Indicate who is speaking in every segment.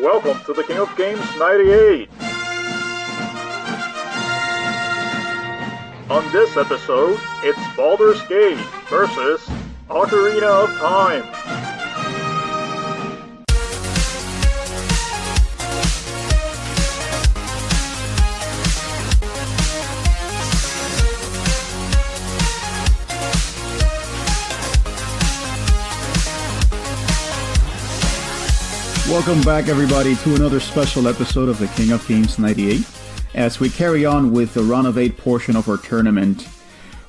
Speaker 1: Welcome to the King of Games 98! On this episode, it's Baldur's Gate versus Ocarina of Time.
Speaker 2: Welcome back, everybody, to another special episode of the King of Games 98, as we carry on with the Round of 8 portion of our tournament.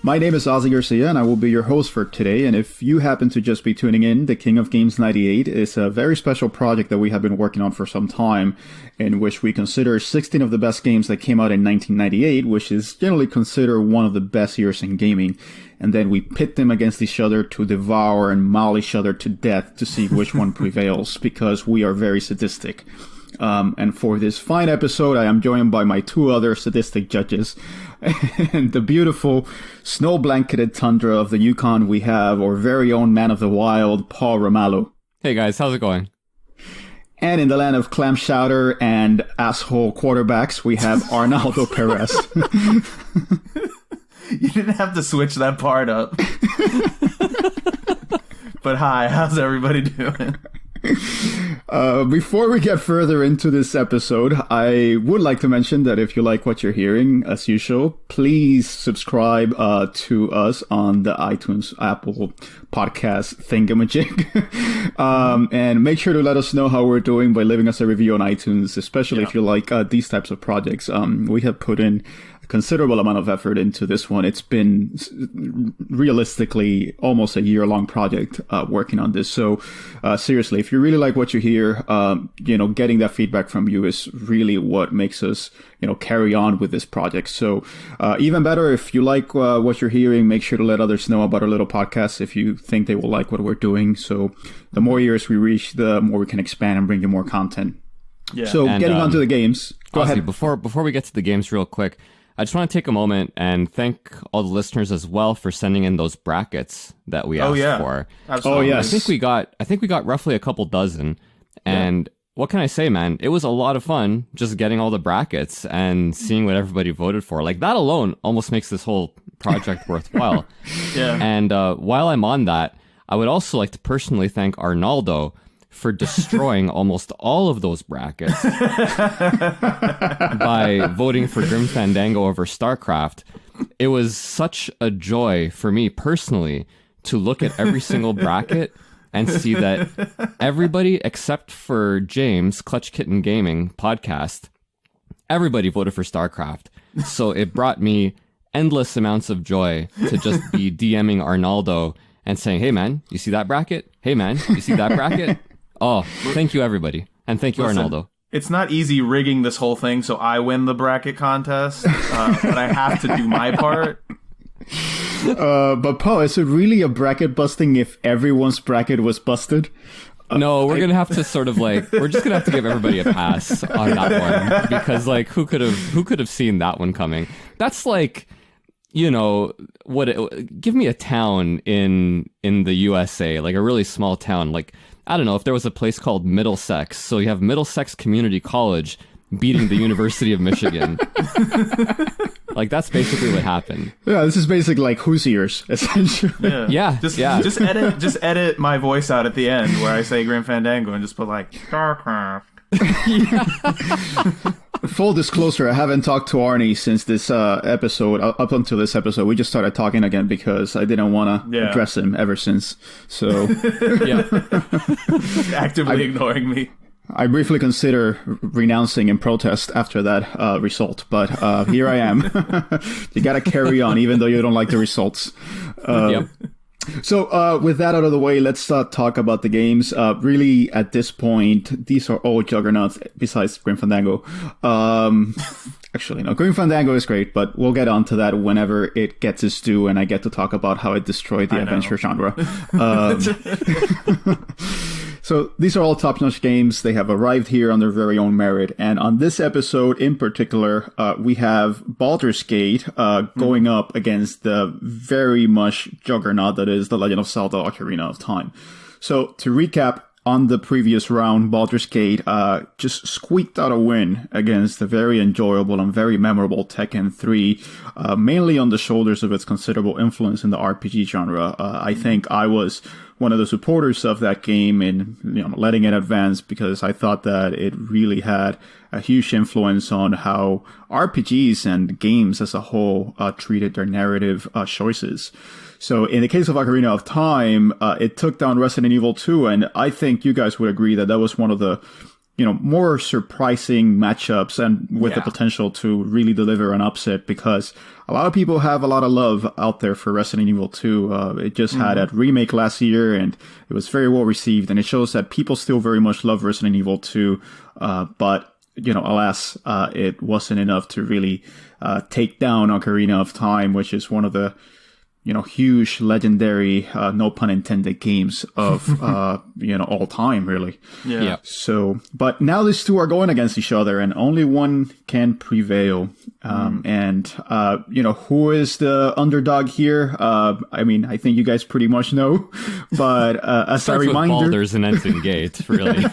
Speaker 2: My name is Ozzy Garcia, and I will be your host for today, and if you happen to just be tuning in, the King of Games 98 is a very special project that we have been working on for some time, in which we consider 16 of the best games that came out in 1998, which is generally considered one of the best years in gaming, and then we pit them against each other to devour and maul each other to death to see which one prevails, because we are very sadistic. And for this fine episode, I am joined by my two other sadistic judges. And the beautiful snow-blanketed tundra of the Yukon, we have our very own man of the wild, Paul Romalo.
Speaker 3: Hey guys, how's it going?
Speaker 2: And in the land of clam chowder and asshole quarterbacks, we have Arnaldo Perez.
Speaker 4: You didn't have to switch that part up. But hi, how's everybody doing?
Speaker 2: Before we get further into this episode, I would like to mention that if you like what you're hearing, as usual, please subscribe to us on the iTunes Apple podcast thingamajig. And make sure to let us know how we're doing by leaving us a review on iTunes, especially if you like these types of projects. We have put in considerable amount of effort into this one. It's been realistically almost a year-long project working on this. So seriously, if you really like what you hear, getting that feedback from you is really what makes us, carry on with this project. So even better, if you like what you're hearing, make sure to let others know about our little podcast if you think they will like what we're doing. So the more ears we reach, the more we can expand and bring you more content. Yeah. So getting on to the games. Go ahead.
Speaker 3: Before we get to the games real quick, I just want to take a moment and thank all the listeners as well for sending in those brackets that we asked for.
Speaker 4: Absolutely.
Speaker 2: Oh, yes.
Speaker 3: I think we got roughly a couple dozen. And what can I say, man? It was a lot of fun just getting all the brackets and seeing what everybody voted for. Like, that alone almost makes this whole project worthwhile.
Speaker 4: Yeah.
Speaker 3: And while I'm on that, I would also like to personally thank Arnaldo for destroying almost all of those brackets by voting for Grim Fandango over StarCraft. It was such a joy for me personally to look at every single bracket and see that everybody except for James, Clutch Kitten Gaming podcast, everybody voted for StarCraft. So it brought me endless amounts of joy to just be DMing Arnaldo and saying, hey man, you see that bracket? Hey man, you see that bracket? Oh, thank you, everybody. And thank you, Arnaldo.
Speaker 4: It's not easy rigging this whole thing so I win the bracket contest, but I have to do my part.
Speaker 2: But Paul, is it really a bracket busting if everyone's bracket was busted?
Speaker 3: No, we're going to have to sort of we're just going to have to give everybody a pass on that one. Because who could have seen that one coming? That's give me a town in the USA, like a really small town, I don't know, if there was a place called Middlesex. So you have Middlesex Community College beating the University of Michigan. That's basically what happened.
Speaker 2: Yeah, this is basically like Hoosiers, essentially.
Speaker 3: Yeah.
Speaker 4: Just edit my voice out at the end where I say Grim Fandango and just put StarCraft.
Speaker 2: Full disclosure, I haven't talked to Arnie since this episode. Up until this episode, we just started talking again because I didn't want to address him ever since. So,
Speaker 4: actively ignoring me.
Speaker 2: I briefly consider renouncing in protest after that result, but here I am. You got to carry on, even though you don't like the results. So with that out of the way, let's talk about the games. Really, at this point, these are all juggernauts besides Grim Fandango. Actually, no, Grim Fandango is great, but we'll get on to that whenever it gets its due and I get to talk about how it destroyed the adventure genre. So these are all top-notch games. They have arrived here on their very own merit. And on this episode in particular, we have Baldur's Gate going up against the very much juggernaut that is The Legend of Zelda Ocarina of Time. So to recap, on the previous round, Baldur's Gate just squeaked out a win against the very enjoyable and very memorable Tekken 3, mainly on the shoulders of its considerable influence in the RPG genre. I think I was one of the supporters of that game in letting it advance because I thought that it really had a huge influence on how RPGs and games as a whole treated their narrative choices. So in the case of Ocarina of Time, it took down Resident Evil 2, and I think you guys would agree that that was one of the more surprising matchups and with the potential to really deliver an upset because a lot of people have a lot of love out there for Resident Evil 2. It just had a remake last year and it was very well received, and it shows that people still very much love Resident Evil 2. But, alas, it wasn't enough to really take down Ocarina of Time, which is one of the huge, legendary, no pun intended, games of, all time, really.
Speaker 4: Yeah.
Speaker 2: So, but now these two are going against each other and only one can prevail. And, who is the underdog here? I think you guys pretty much know, but, as a reminder,
Speaker 3: Baldur's and ends in Gate, really.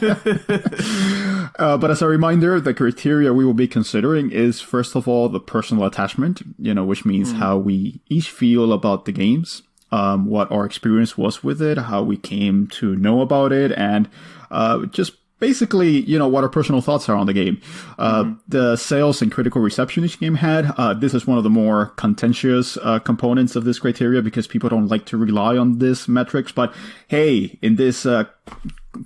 Speaker 2: But as a reminder, the criteria we will be considering is, first of all, the personal attachment, which means how we each feel about the games, what our experience was with it, how we came to know about it, and just basically, what our personal thoughts are on the game. The sales and critical reception each game had, this is one of the more contentious components of this criteria because people don't like to rely on this metrics. But hey, in this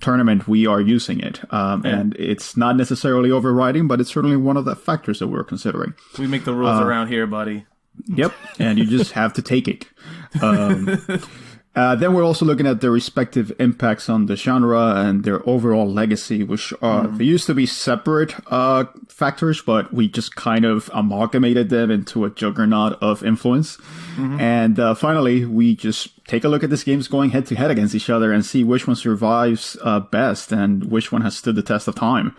Speaker 2: tournament, we are using it. And it's not necessarily overriding, but it's certainly one of the factors that we're considering.
Speaker 4: We make the rules around here, buddy.
Speaker 2: Yep, and you just have to take it. Then we're also looking at their respective impacts on the genre and their overall legacy, which they used to be separate factors, but we just kind of amalgamated them into a juggernaut of influence. And finally, we just take a look at these games going head to head against each other and see which one survives best and which one has stood the test of time.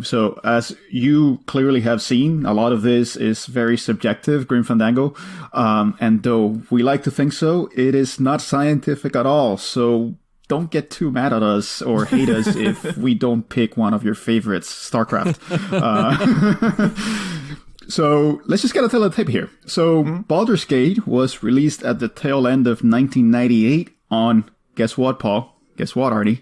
Speaker 2: So as you clearly have seen, a lot of this is very subjective, Grim Fandango. And though we like to think so, it is not scientific at all. So don't get too mad at us or hate us if we don't pick one of your favorites, StarCraft. So let's just get a tape here. So Baldur's Gate was released at the tail end of 1998 on, guess what, Paul? Guess what, Arnie?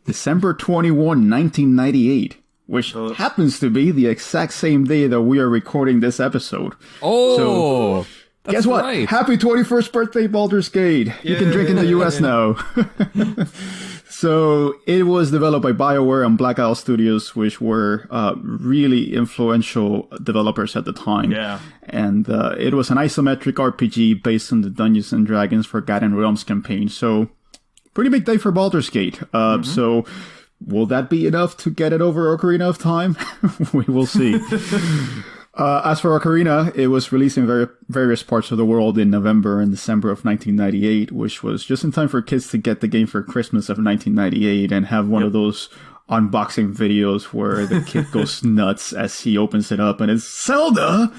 Speaker 2: December 21, 1998, which happens to be the exact same day that we are recording this episode.
Speaker 3: Oh,
Speaker 2: so, guess what?
Speaker 3: Right.
Speaker 2: Happy 21st birthday, Baldur's Gate. You can drink in the US now. So it was developed by Bioware and Black Isle Studios, which were really influential developers at the time.
Speaker 4: Yeah.
Speaker 2: And it was an isometric RPG based on the Dungeons and Dragons Forgotten Realms campaign. So pretty big day for Baldur's Gate. So will that be enough to get it over Ocarina of Time? We will see. As for Ocarina, it was released in various parts of the world in November and December of 1998, which was just in time for kids to get the game for Christmas of 1998 and have one of those unboxing videos where the kid goes nuts as he opens it up and it's Zelda!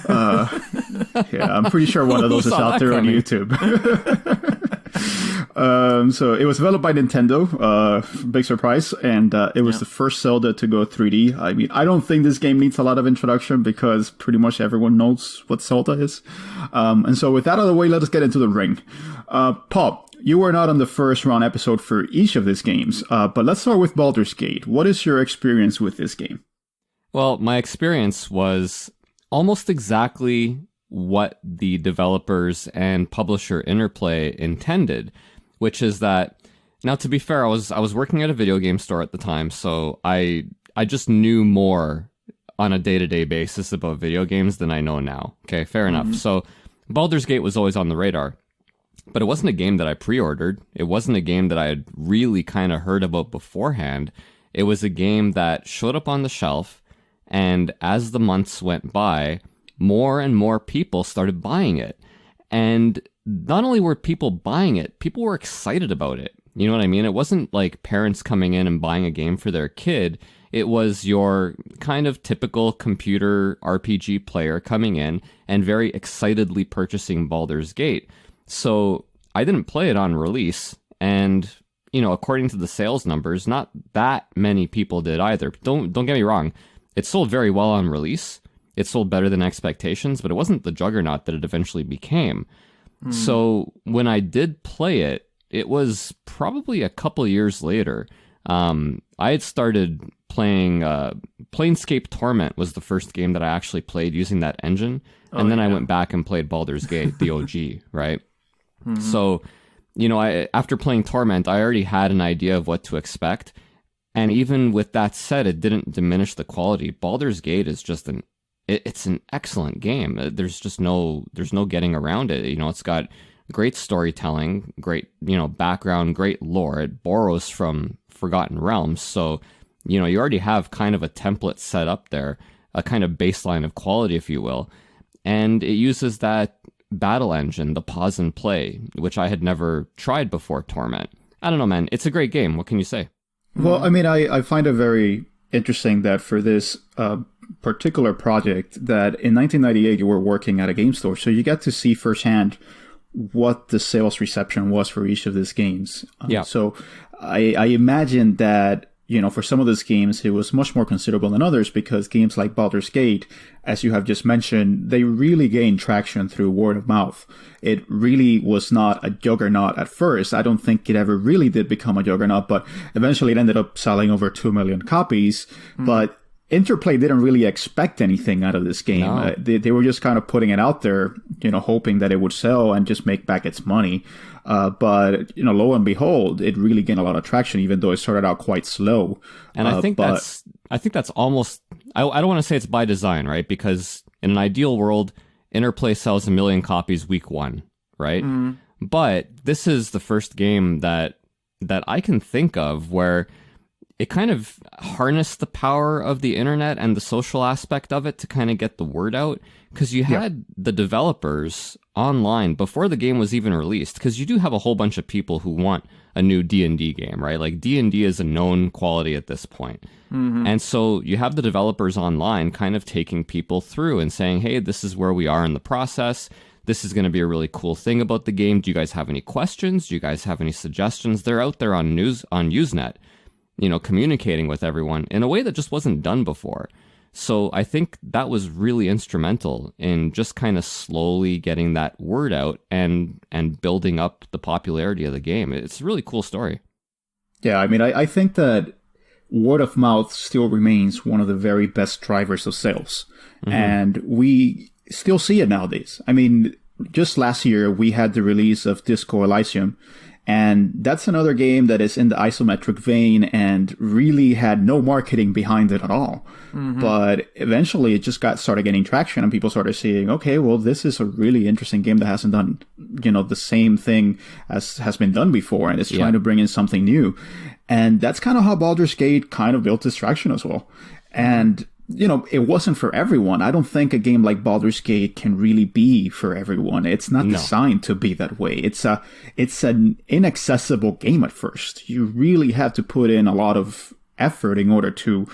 Speaker 2: I'm pretty sure one of those is out there on YouTube. So it was developed by Nintendo, big surprise, and it was the first Zelda to go 3D. I mean, I don't think this game needs a lot of introduction because pretty much everyone knows what Zelda is. And so with that out of the way, let us get into the ring. Paul, you were not on the first round episode for each of these games, but let's start with Baldur's Gate. What is your experience with this game?
Speaker 3: Well, my experience was almost exactly what the developers and publisher interplay intended, which is that, now to be fair, I was working at a video game store at the time, so I just knew more on a day-to-day basis about video games than I know now. Okay, fair enough. So Baldur's Gate was always on the radar, but it wasn't a game that I pre-ordered. It wasn't a game that I had really kind of heard about beforehand. It was a game that showed up on the shelf, and as the months went by, more and more people started buying it. And not only were people buying it, people were excited about it. You know what I mean? It wasn't like parents coming in and buying a game for their kid. It was your kind of typical computer RPG player coming in and very excitedly purchasing Baldur's Gate. So I didn't play it on release. And, according to the sales numbers, not that many people did either. Don't get me wrong. It sold very well on release. It sold better than expectations, but it wasn't the juggernaut that it eventually became. So when I did play it, it was probably a couple years later. I had started playing Planescape Torment was the first game that I actually played using that engine. And then I went back and played Baldur's Gate, the OG, right? So, after playing Torment, I already had an idea of what to expect. And even with that said, it didn't diminish the quality. Baldur's Gate is just it's an excellent game. There's no getting around it. It's got great storytelling, great, background, great lore. It borrows from Forgotten Realms. So, you already have kind of a template set up there, a kind of baseline of quality, if you will. And it uses that battle engine, the pause and play, which I had never tried before Torment. I don't know, man. It's a great game. What can you say?
Speaker 2: Well, I mean, I find it very interesting that for this particular project that in 1998 you were working at a game store, so you get to see firsthand what the sales reception was for each of these games. So I imagine that, for some of these games, it was much more considerable than others because games like Baldur's Gate, as you have just mentioned, they really gained traction through word of mouth. It really was not a juggernaut at first. I don't think it ever really did become a juggernaut, but eventually it ended up selling over 2 million copies. But Interplay didn't really expect anything out of this game.
Speaker 3: No.
Speaker 2: They were just kind of putting it out there, hoping that it would sell and just make back its money. But lo and behold, it really gained a lot of traction, even though it started out quite slow.
Speaker 3: And I think that's almost, I don't want to say it's by design, right? Because in an ideal world, Interplay sells 1 million copies week one, right? But this is the first game that I can think of where it kind of harnessed the power of the internet and the social aspect of it to kind of get the word out. Because you had the developers online before the game was even released. Because you do have a whole bunch of people who want a new D&D game, right? Like D&D is a known quality at this point. And so you have the developers online kind of taking people through and saying, hey, this is where we are in the process. This is going to be a really cool thing about the game. Do you guys have any questions? Do you guys have any suggestions? They're out there on Usenet, communicating with everyone in a way that just wasn't done before. So I think that was really instrumental in just kind of slowly getting that word out and building up the popularity of the game. It's a really cool story.
Speaker 2: Yeah, I mean, I think that word of mouth still remains one of the very best drivers of sales. And we still see it nowadays. I mean, just last year, we had the release of Disco Elysium. And that's another game that is in the isometric vein and really had no marketing behind it at all. But eventually it just started getting traction and people started seeing, okay, well, this is a really interesting game that hasn't done, the same thing as has been done before. And it's trying to bring in something new. And that's kind of how Baldur's Gate kind of built this traction as well. And it wasn't for everyone. I don't think a game like Baldur's Gate can really be for everyone. It's not designed to be that way. It's an inaccessible game at first. You really have to put in a lot of effort in order to,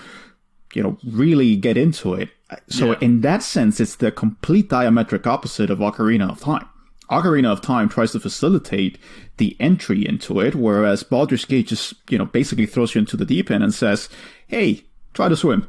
Speaker 2: really get into it. So in that sense, it's the complete diametric opposite of Ocarina of Time. Ocarina of Time tries to facilitate the entry into it, whereas Baldur's Gate just, basically throws you into the deep end and says, hey, try to swim.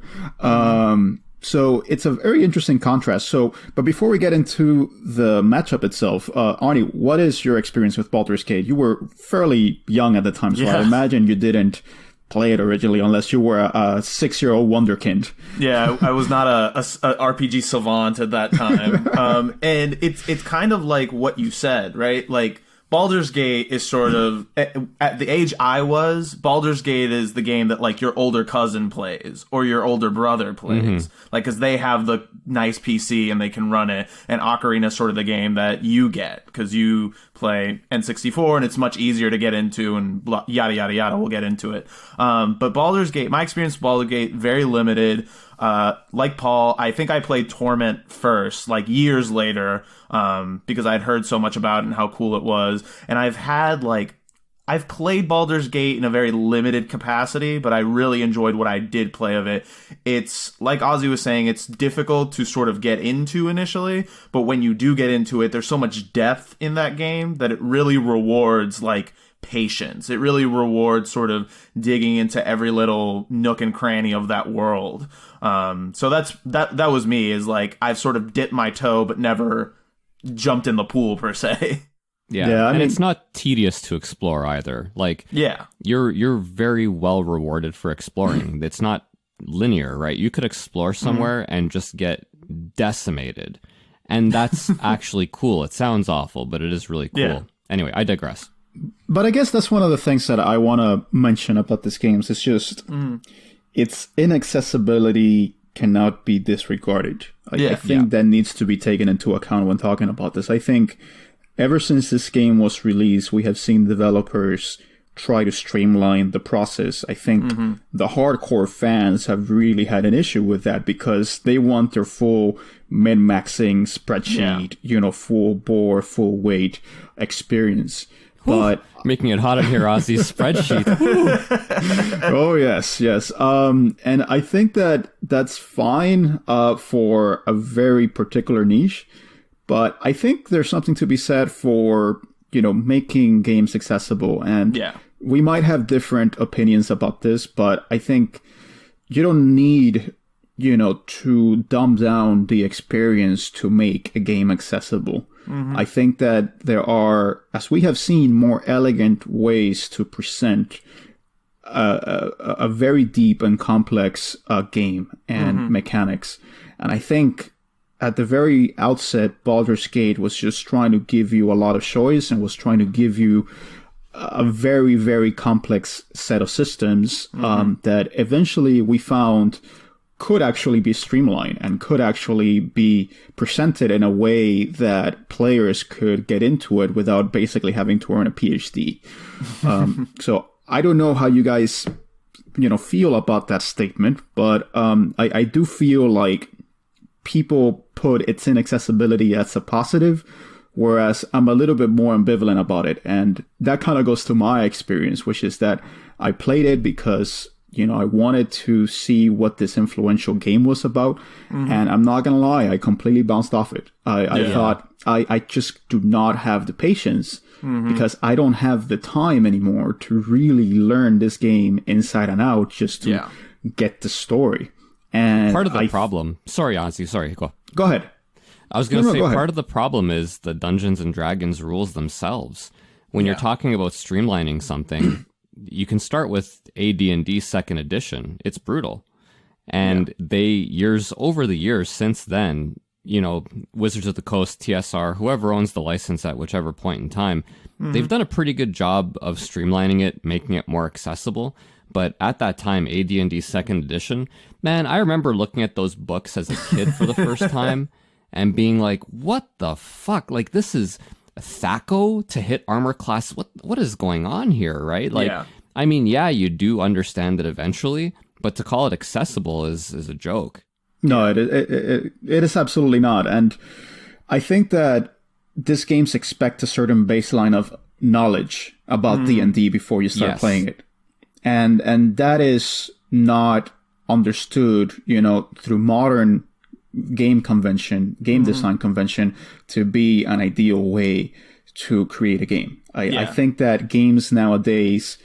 Speaker 2: So it's a very interesting contrast. But before we get into the matchup itself, Arnie, what is your experience with Baldur's Gate? You were fairly young at the time, so I imagine you didn't play it originally unless you were a 6-year-old wonderkind.
Speaker 4: Yeah, I was not a RPG savant at that time. And it's kind of like what you said, right? Like, Baldur's Gate is sort of, at the age I was, Baldur's Gate is the game that, like, your older cousin plays or your older brother plays. Like, because they have the nice PC and they can run it. And Ocarina is sort of the game that you get because you play N64 and it's much easier to get into and yada, yada, yada. We'll get into it. But Baldur's Gate, my experience with Baldur's Gate, very limited. Like Paul, I think I played Torment first, like years later, because I'd heard so much about it and how cool it was. And I've played Baldur's Gate in a very limited capacity, but I really enjoyed what I did play of it. It's, like Ozzy was saying, it's difficult to sort of get into initially, but when you do get into it, there's so much depth in that game that it really rewards, like, patience. It really rewards sort of digging into every little nook and cranny of that world. So that was me, is like I've sort of dipped my toe but never jumped in the pool per se.
Speaker 3: Yeah, and it's not tedious to explore either. Like, you're very well rewarded for exploring. It's not linear, right? You could explore somewhere and just get decimated, and that's actually cool. It sounds awful, but it is really cool.
Speaker 4: Yeah.
Speaker 3: Anyway, I digress.
Speaker 2: But I guess that's one of the things that I want to mention about this game. It's just its inaccessibility cannot be disregarded. I think that needs to be taken into account when talking about this. I think ever since this game was released, we have seen developers try to streamline the process. I think the hardcore fans have really had an issue with that because they want their full min-maxing spreadsheet, full bore, full weight experience. But
Speaker 3: making it hot in here, Ozzy spreadsheet.
Speaker 2: Oh, yes. And I think that that's fine for a very particular niche. But I think there's something to be said for, making games accessible. And we might have different opinions about this, but I think you don't need, to dumb down the experience to make a game accessible. I think that there are, as we have seen, more elegant ways to present a very deep and complex game and mechanics. And I think at the very outset, Baldur's Gate was just trying to give you a lot of choice and was trying to give you a very, very complex set of systems that eventually we found could actually be streamlined and could actually be presented in a way that players could get into it without basically having to earn a PhD. So I don't know how you guys, feel about that statement, but I do feel like people put its inaccessibility as a positive, whereas I'm a little bit more ambivalent about it. And that kind of goes to my experience, which is that I played it because, I wanted to see what this influential game was about. And I'm not going to lie, I completely bounced off it. I thought I just do not have the patience because I don't have the time anymore to really learn this game inside and out just to get the story. And
Speaker 3: part of the problem... Sorry, Ozzy. Sorry,
Speaker 2: Go ahead.
Speaker 3: I was going to say, part of the problem is the Dungeons and Dragons rules themselves. When you're talking about streamlining something, you can start with AD&D 2nd edition. It's brutal. And over the years since then, Wizards of the Coast, TSR, whoever owns the license at whichever point in time, they've done a pretty good job of streamlining it, making it more accessible. But at that time, AD&D 2nd edition, man, I remember looking at those books as a kid for the first time and being like, what the fuck? Like, this is THAC0 to hit armor class. What is going on here, right? Like, I mean, you do understand it eventually, but to call it accessible is a joke.
Speaker 2: No, it is absolutely not. And I think that these games expect a certain baseline of knowledge about D&D before you start playing it. And that is not understood, through modern game design convention to be an ideal way to create a game. I think that games nowadays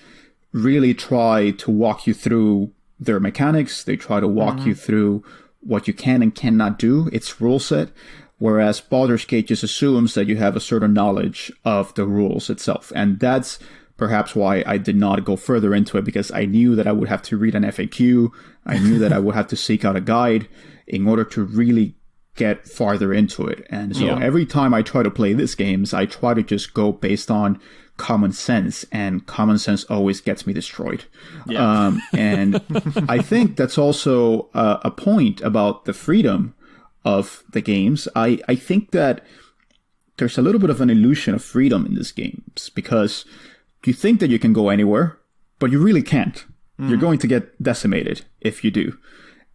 Speaker 2: really try to walk you through their mechanics. They try to walk you through what you can and cannot do, its rule set. Whereas Baldur's Gate just assumes that you have a certain knowledge of the rules itself. And that's perhaps why I did not go further into it, because I knew that I would have to read an FAQ. I knew that I would have to seek out a guide in order to really get farther into it. And so every time I try to play these games, I try to just go based on common sense, and common sense always gets me destroyed. And I think that's also a point about the freedom of the games. I think that there's a little bit of an illusion of freedom in these games, because you think that you can go anywhere, but you really can't. You're going to get decimated if you do.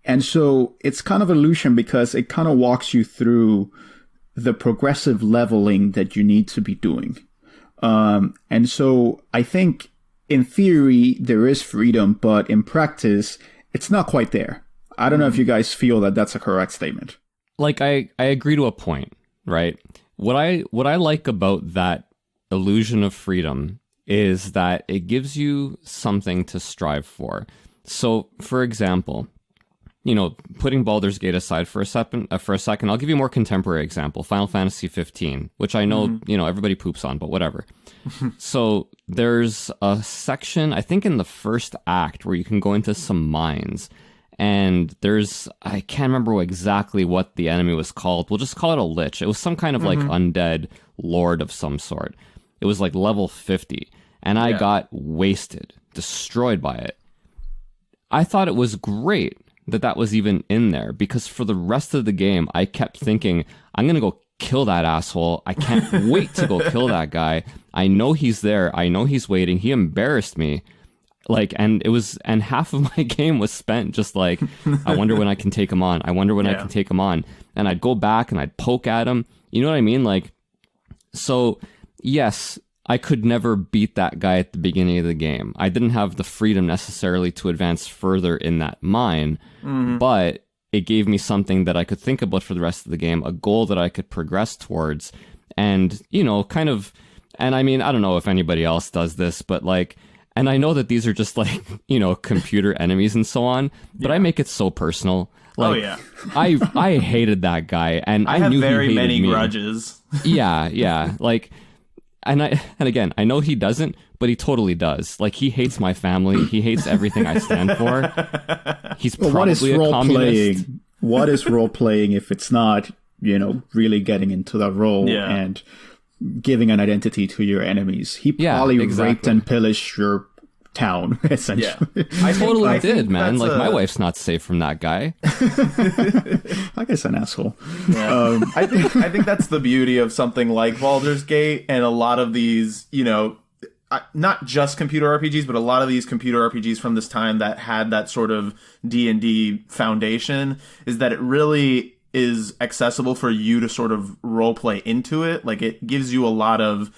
Speaker 2: And so it's kind of an illusion because it kind of walks you through the progressive leveling that you need to be doing. And so I think in theory there is freedom, but in practice it's not quite there. I don't know if you guys feel that that's a correct statement.
Speaker 3: Like, I agree to a point, right? What I like about that illusion of freedom is that it gives you something to strive for. So, for example, putting Baldur's Gate aside for a second, I'll give you a more contemporary example, Final Fantasy 15, which I know, everybody poops on, but whatever. So there's a section, I think in the first act, where you can go into some mines, and I can't remember exactly what the enemy was called. We'll just call it a lich. It was some kind of like undead lord of some sort. It was like level 50, and I got wasted, destroyed by it. I thought it was great that was even in there, because for the rest of the game, I kept thinking, I'm going to go kill that asshole. I can't wait to go kill that guy. I know he's there. I know he's waiting. He embarrassed me. And half of my game was spent just like, I wonder when I can take him on. I wonder when I can take him on. And I'd go back and I'd poke at him. You know what I mean? Like, so yes, I could never beat that guy at the beginning of the game. I didn't have the freedom necessarily to advance further in that mine, but it gave me something that I could think about for the rest of the game, a goal that I could progress towards. And, and I mean, I don't know if anybody else does this, but like, and I know that these are just like, computer enemies and so on, but I make it so personal. Like, I hated that guy, and I knew
Speaker 4: very
Speaker 3: he hated
Speaker 4: many
Speaker 3: me.
Speaker 4: grudges.
Speaker 3: Yeah. Like, and again, I know he doesn't, but he totally does. Like, he hates my family. He hates everything I stand for. He's probably a communist.
Speaker 2: What is role playing if it's not, really getting into that role and giving an identity to your enemies? He probably raped and pillaged your town, essentially.
Speaker 3: Yeah. I totally did, man. Like, my wife's not safe from that guy.
Speaker 2: I guess an asshole.
Speaker 4: Yeah. I think that's the beauty of something like Baldur's Gate, and a lot of these, not just computer RPGs, but a lot of these computer RPGs from this time that had that sort of D&D foundation, is that it really is accessible for you to sort of role play into it. Like, it gives you a lot of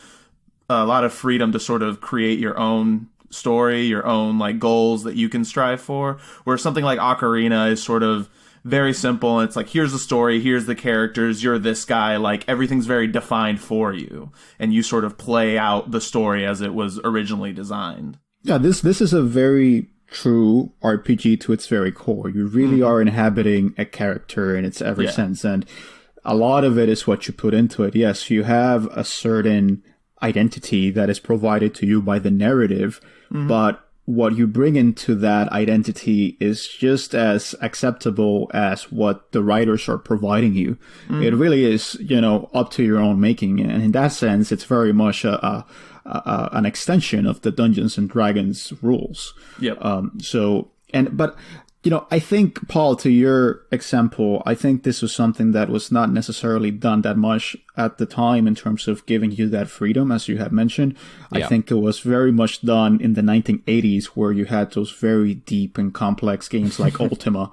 Speaker 4: freedom to sort of create your own story, your own like goals that you can strive for, where something like Ocarina is sort of very simple. It's like, here's the story, here's the characters, you're this guy, like everything's very defined for you, and you sort of play out the story as it was originally designed.
Speaker 2: Yeah, this is a very true RPG to its very core. You really are inhabiting a character in its every sense, and a lot of it is what you put into it. Yes, you have a certain identity that is provided to you by the narrative, but what you bring into that identity is just as acceptable as what the writers are providing you. It really is, up to your own making. And in that sense, it's very much an extension of the Dungeons and Dragons rules.
Speaker 4: Yep.
Speaker 2: But I think, Paul, to your example, I think this was something that was not necessarily done that much at the time in terms of giving you that freedom, as you had mentioned.
Speaker 3: Yeah.
Speaker 2: I think it was very much done in the 1980s, where you had those very deep and complex games like Ultima.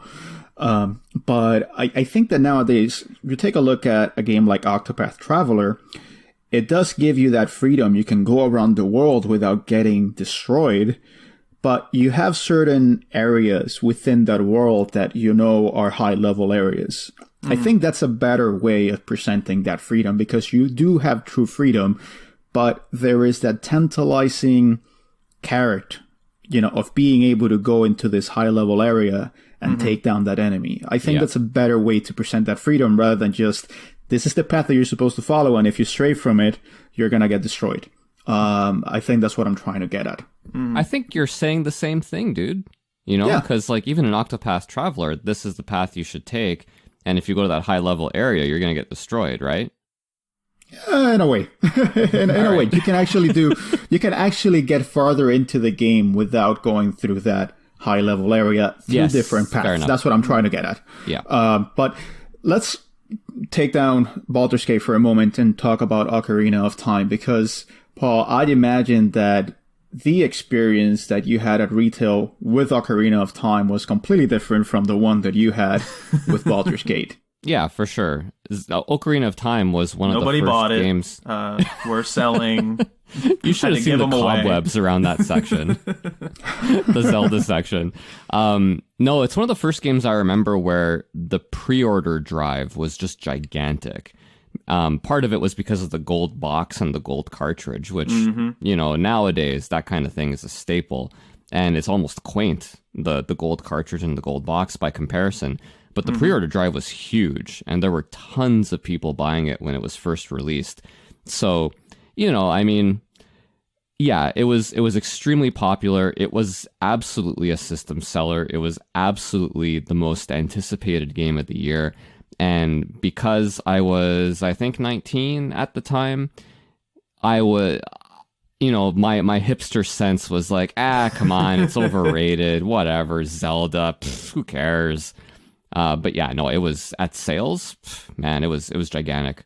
Speaker 2: But I think that nowadays, you take a look at a game like Octopath Traveler, it does give you that freedom. You can go around the world without getting destroyed. But you have certain areas within that world that are high-level areas. I think that's a better way of presenting that freedom, because you do have true freedom, but there is that tantalizing carrot, of being able to go into this high-level area and take down that enemy. I think that's a better way to present that freedom, rather than just, this is the path that you're supposed to follow, and if you stray from it, you're going to get destroyed. I think that's what I'm trying to get at.
Speaker 3: I think you're saying the same thing, dude. Because like, even in Octopath Traveler, this is the path you should take, and if you go to that high level area, you're going to get destroyed, right?
Speaker 2: In a way. in a way, you can actually get farther into the game without going through that high level area through different paths. That's what I'm trying to get at.
Speaker 3: Yeah.
Speaker 2: But let's take down Baldur's Gate for a moment and talk about Ocarina of Time, because Paul, I'd imagine that the experience that you had at retail with Ocarina of Time was completely different from the one that you had with Baldur's Gate.
Speaker 3: Yeah, for sure. Ocarina of Time was one of
Speaker 4: Nobody
Speaker 3: the first
Speaker 4: bought it.
Speaker 3: games.
Speaker 4: We're selling.
Speaker 3: You should have seen the cobwebs around that section. The Zelda section. No, it's one of the first games I remember where the pre-order drive was just gigantic. Part of it was because of the gold box and the gold cartridge, which, nowadays that kind of thing is a staple. And it's almost quaint, the gold cartridge and the gold box by comparison. But the pre-order drive was huge, and there were tons of people buying it when it was first released. So, yeah, it was extremely popular. It was absolutely a system seller. It was absolutely the most anticipated game of the year. And because I was, I think, 19 at the time, I would... my hipster sense was like, come on, it's overrated, whatever, Zelda, who cares? But yeah, no, it was at sales, man, it was gigantic.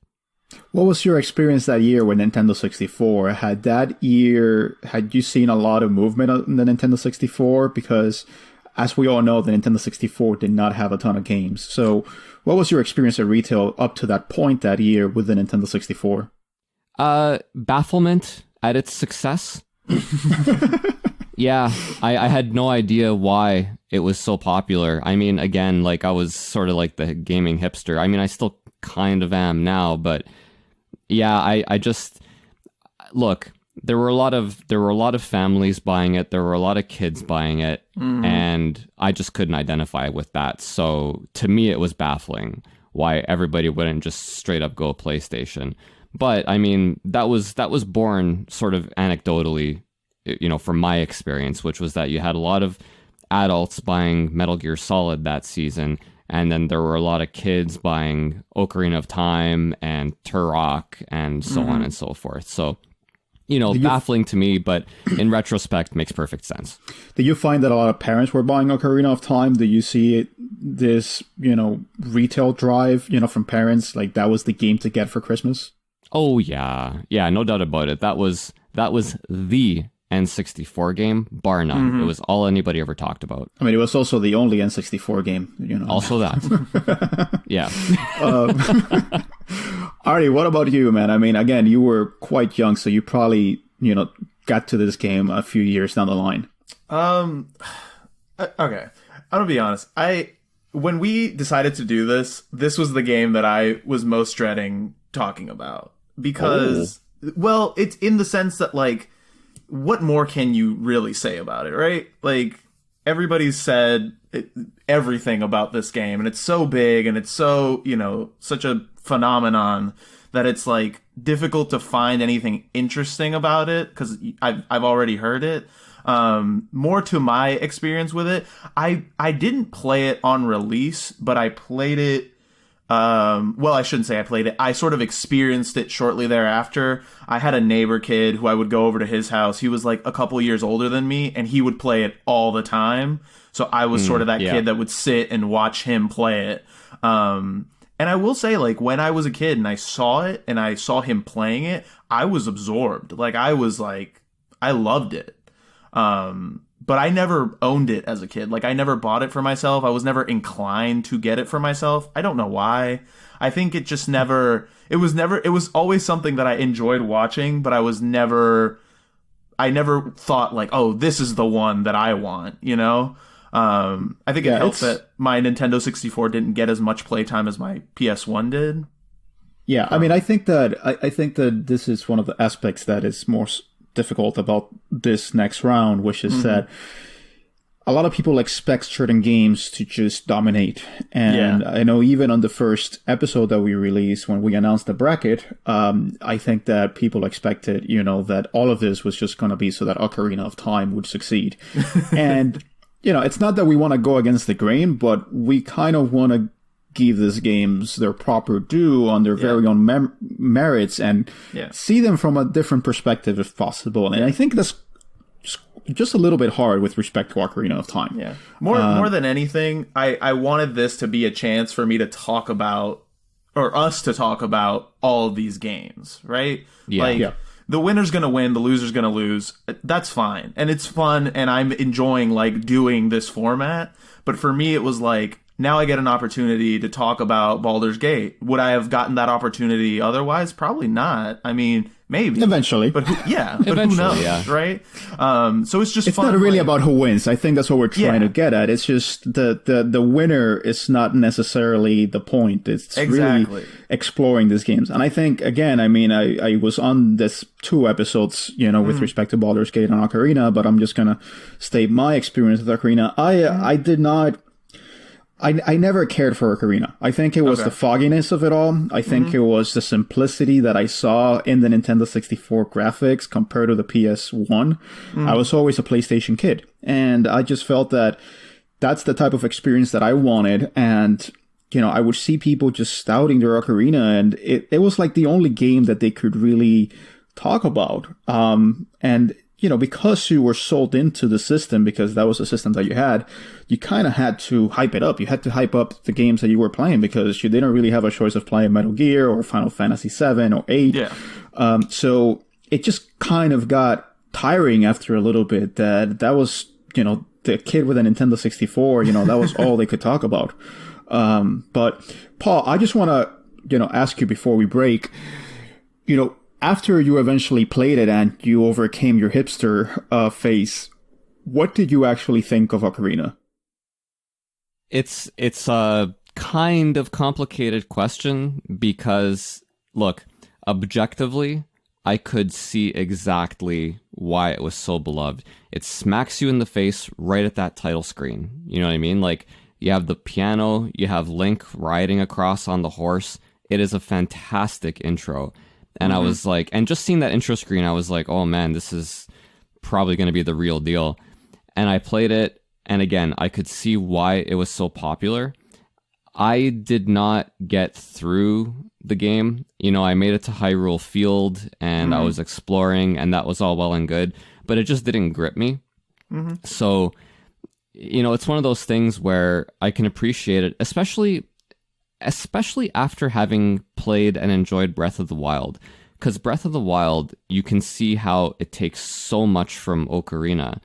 Speaker 2: What was your experience that year with Nintendo 64? Had you seen a lot of movement on the Nintendo 64? Because as we all know, the Nintendo 64 did not have a ton of games. So what was your experience at retail up to that point that year with the Nintendo 64?
Speaker 3: Bafflement at its success. Yeah, I had no idea why it was so popular. I mean, again, like I was sort of like the gaming hipster. I mean, I still kind of am now, but yeah, I just look. There were a lot of families buying it. There were a lot of kids buying it, and I just couldn't identify with that. So to me, it was baffling why everybody wouldn't just straight up go PlayStation. But I mean, that was born sort of anecdotally, from my experience, which was that you had a lot of adults buying Metal Gear Solid that season, and then there were a lot of kids buying Ocarina of Time and Turok and so on and so forth. So, baffling to me, but in retrospect, makes perfect sense.
Speaker 2: Did you find that a lot of parents were buying Ocarina of Time? Do you see this, retail drive, from parents, like that was the game to get for Christmas?
Speaker 3: Oh yeah, no doubt about it. That was the N64 game, bar none. It was all anybody ever talked about.
Speaker 2: I mean, it was also the only N64 game.
Speaker 3: Also that. Yeah.
Speaker 2: Arnie, what about you, man? I mean, again, you were quite young, so you probably got to this game a few years down the line.
Speaker 4: Okay, I'm gonna be honest. When we decided to do this was the game that I was most dreading talking about. Because, well, it's in the sense that, like, what more can you really say about it, right? Like, everybody's said everything about this game, and it's so big, and it's so, such a phenomenon that it's, like, difficult to find anything interesting about it, because I've already heard it. More to my experience with it, I didn't play it on release, but I played it. Well, I shouldn't say I played it. I sort of experienced it shortly thereafter. I had a neighbor kid who I would go over to his house. He was like a couple years older than me, and he would play it all the time. So I was sort of that kid that would sit and watch him play it. And I will say, like, when I was a kid and I saw it and I saw him playing it, I was absorbed. Like, I loved it. But I never owned it as a kid. Like, I never bought it for myself. I was never inclined to get it for myself. I don't know why. I think it just never, it was always something that I enjoyed watching, but I never thought like, oh, this is the one that I want, I think it helps that my Nintendo 64 didn't get as much playtime as my PS1 did.
Speaker 2: Yeah. I mean, I think that this is one of the aspects that is more difficult about this next round, which is that a lot of people expect certain games to just dominate. And I know even on the first episode that we released, when we announced the bracket, I think that people expected, that all of this was just going to be so that Ocarina of Time would succeed. And, it's not that we want to go against the grain, but we kind of want to give these games their proper due on their very own merits and see them from a different perspective if possible. And I think that's just a little bit hard with respect to Ocarina of Time.
Speaker 4: Yeah. More than anything, I wanted this to be a chance for me to talk about, or us to talk about all of these games, right?
Speaker 3: Yeah.
Speaker 4: The winner's going to win, the loser's going to lose. That's fine. And it's fun, and I'm enjoying, like, doing this format. But for me, it was like, now I get an opportunity to talk about Baldur's Gate. Would I have gotten that opportunity otherwise? Probably not. I mean, Maybe
Speaker 2: Eventually.
Speaker 4: but who
Speaker 3: Eventually,
Speaker 4: knows,
Speaker 3: yeah.
Speaker 4: right? So it's just
Speaker 2: It's
Speaker 4: fun,
Speaker 2: not really
Speaker 4: like-
Speaker 2: about who wins. I think that's what we're trying to get at. It's just the winner is not necessarily the point. It's
Speaker 4: Exactly.
Speaker 2: really exploring these games. And I think, again, I mean, I was on this 2 episodes, with respect to Baldur's Gate and Ocarina, but I'm just going to state my experience with Ocarina. I did not... I never cared for Ocarina. I think it was the fogginess of it all. I think it was the simplicity that I saw in the Nintendo 64 graphics compared to the PS1. I was always a PlayStation kid. And I just felt that that's the type of experience that I wanted. And, I would see people just stouting their Ocarina, and it was like the only game that they could really talk about. And because you were sold into the system, because that was the system that you had, you kind of had to hype it up. You had to hype up the games that you were playing, because you didn't really have a choice of playing Metal Gear or Final Fantasy 7 or 8.
Speaker 4: Yeah.
Speaker 2: So it just kind of got tiring after a little bit that was, the kid with a Nintendo 64, that was all they could talk about. But Paul, I just want to, ask you before we break, after you eventually played it and you overcame your hipster phase, what did you actually think of Ocarina?
Speaker 3: It's a kind of complicated question because, look, objectively, I could see exactly why it was so beloved. It smacks you in the face right at that title screen. You know what I mean? Like, you have the piano, you have Link riding across on the horse. It is a fantastic intro. And I was like, and just seeing that intro screen, I was like, oh man, this is probably going to be the real deal. And I played it, and again, I could see why it was so popular. I did not get through the game. I made it to Hyrule Field, and I was exploring, and that was all well and good, but it just didn't grip me. So, it's one of those things where I can appreciate it, especially after having played and enjoyed Breath of the Wild. Because Breath of the Wild, you can see how it takes so much from Ocarina.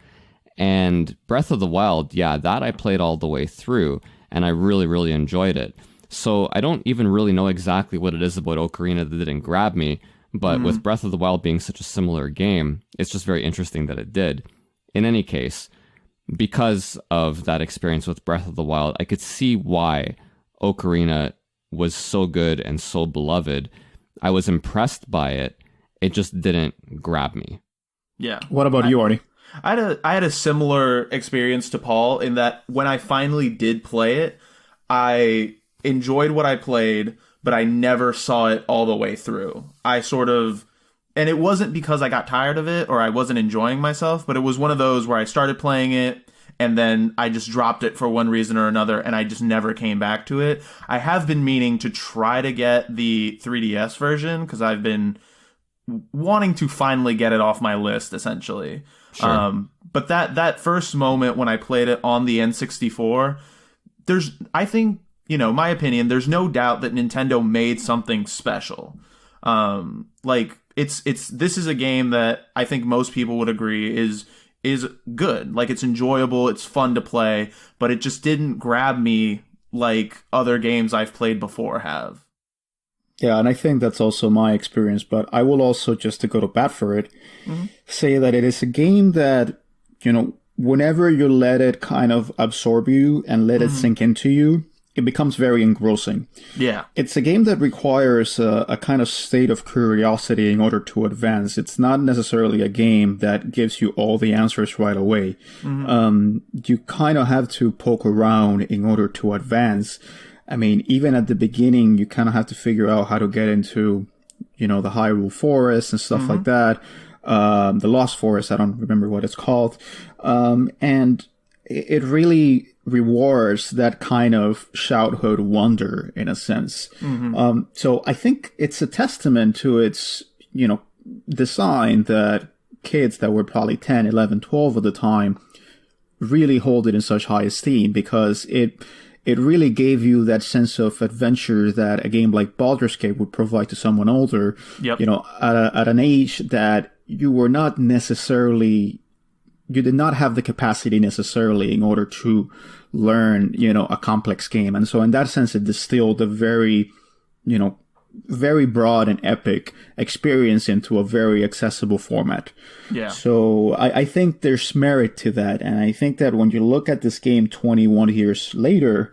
Speaker 3: And Breath of the Wild, yeah, that I played all the way through, and I really, really enjoyed it. So I don't even really know exactly what it is about Ocarina that didn't grab me, but with Breath of the Wild being such a similar game, it's just very interesting that it did. In any case, because of that experience with Breath of the Wild, I could see why Ocarina was so good and so beloved. I was impressed by it. It just didn't grab me.
Speaker 4: Yeah.
Speaker 2: What about you, Arnie?
Speaker 4: I had a similar experience to Paul in that when I finally did play it, I enjoyed what I played, but I never saw it all the way through. And it wasn't because I got tired of it or I wasn't enjoying myself, but it was one of those where I started playing it, and then I just dropped it for one reason or another, and I just never came back to it. I have been meaning to try to get the 3DS version, because I've been wanting to finally get it off my list, essentially.
Speaker 3: Sure.
Speaker 4: But that first moment when I played it on the N64, I think, my opinion, there's no doubt that Nintendo made something special. This is a game that I think most people would agree is good. Like, it's enjoyable, it's fun to play, but it just didn't grab me like other games I've played before have.
Speaker 2: Yeah, and I think that's also my experience, but I will also, just to go to bat for it, say that it is a game that, whenever you let it kind of absorb you and let it sink into you, it becomes very engrossing.
Speaker 4: Yeah.
Speaker 2: It's a game that requires a kind of state of curiosity in order to advance. It's not necessarily a game that gives you all the answers right away. You kind of have to poke around in order to advance. I mean, even at the beginning, you kind of have to figure out how to get into, the Hyrule Forest and stuff like that. The Lost Forest, I don't remember what it's called. And it really rewards that kind of childhood wonder in a sense. So I think it's a testament to its, design that kids that were probably 10, 11, 12 at the time really hold it in such high esteem, because it really gave you that sense of adventure that a game like Baldur's Gate would provide to someone older, at an age that you were not necessarily, you did not have the capacity necessarily in order to learn, a complex game. And so in that sense, it distilled a very, very broad and epic experience into a very accessible format.
Speaker 4: Yeah.
Speaker 2: So I think there's merit to that. And I think that when you look at this game 21 years later,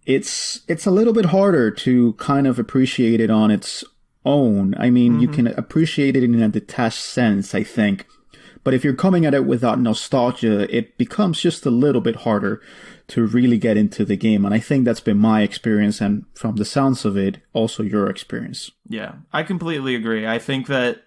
Speaker 2: it's a little bit harder to kind of appreciate it on its own. I mean, you can appreciate it in a detached sense, I think. But if you're coming at it without nostalgia, it becomes just a little bit harder to really get into the game. And I think that's been my experience, and from the sounds of it, also your experience.
Speaker 4: Yeah, I completely agree. I think that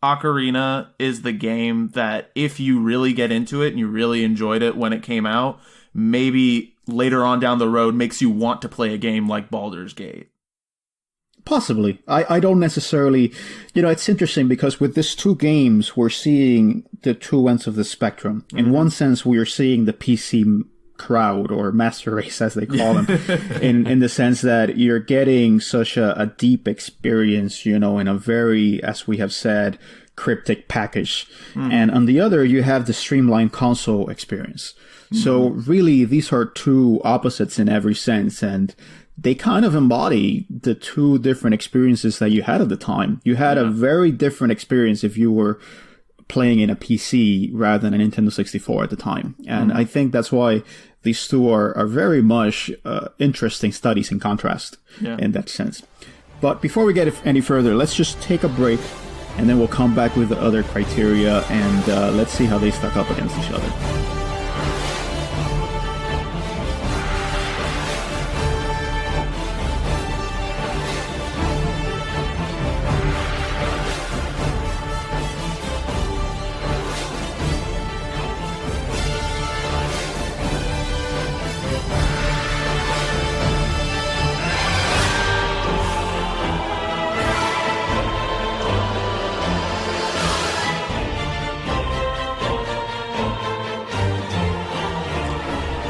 Speaker 4: Ocarina is the game that if you really get into it and you really enjoyed it when it came out, maybe later on down the road makes you want to play a game like Baldur's Gate.
Speaker 2: Possibly. I don't necessarily... it's interesting because with these two games, we're seeing the two ends of the spectrum. In one sense, we are seeing the PC crowd, or master race as they call them, in the sense that you're getting such a deep experience, in a very, as we have said, cryptic package. And on the other, you have the streamlined console experience. So really, these are two opposites in every sense, and they kind of embody the two different experiences that you had at the time. You had a very different experience if you were playing in a PC rather than a Nintendo 64 at the time. And I think that's why these two are very much interesting studies in contrast in that sense. But before we get any further, let's just take a break, and then we'll come back with the other criteria, and let's see how they stack up against each other.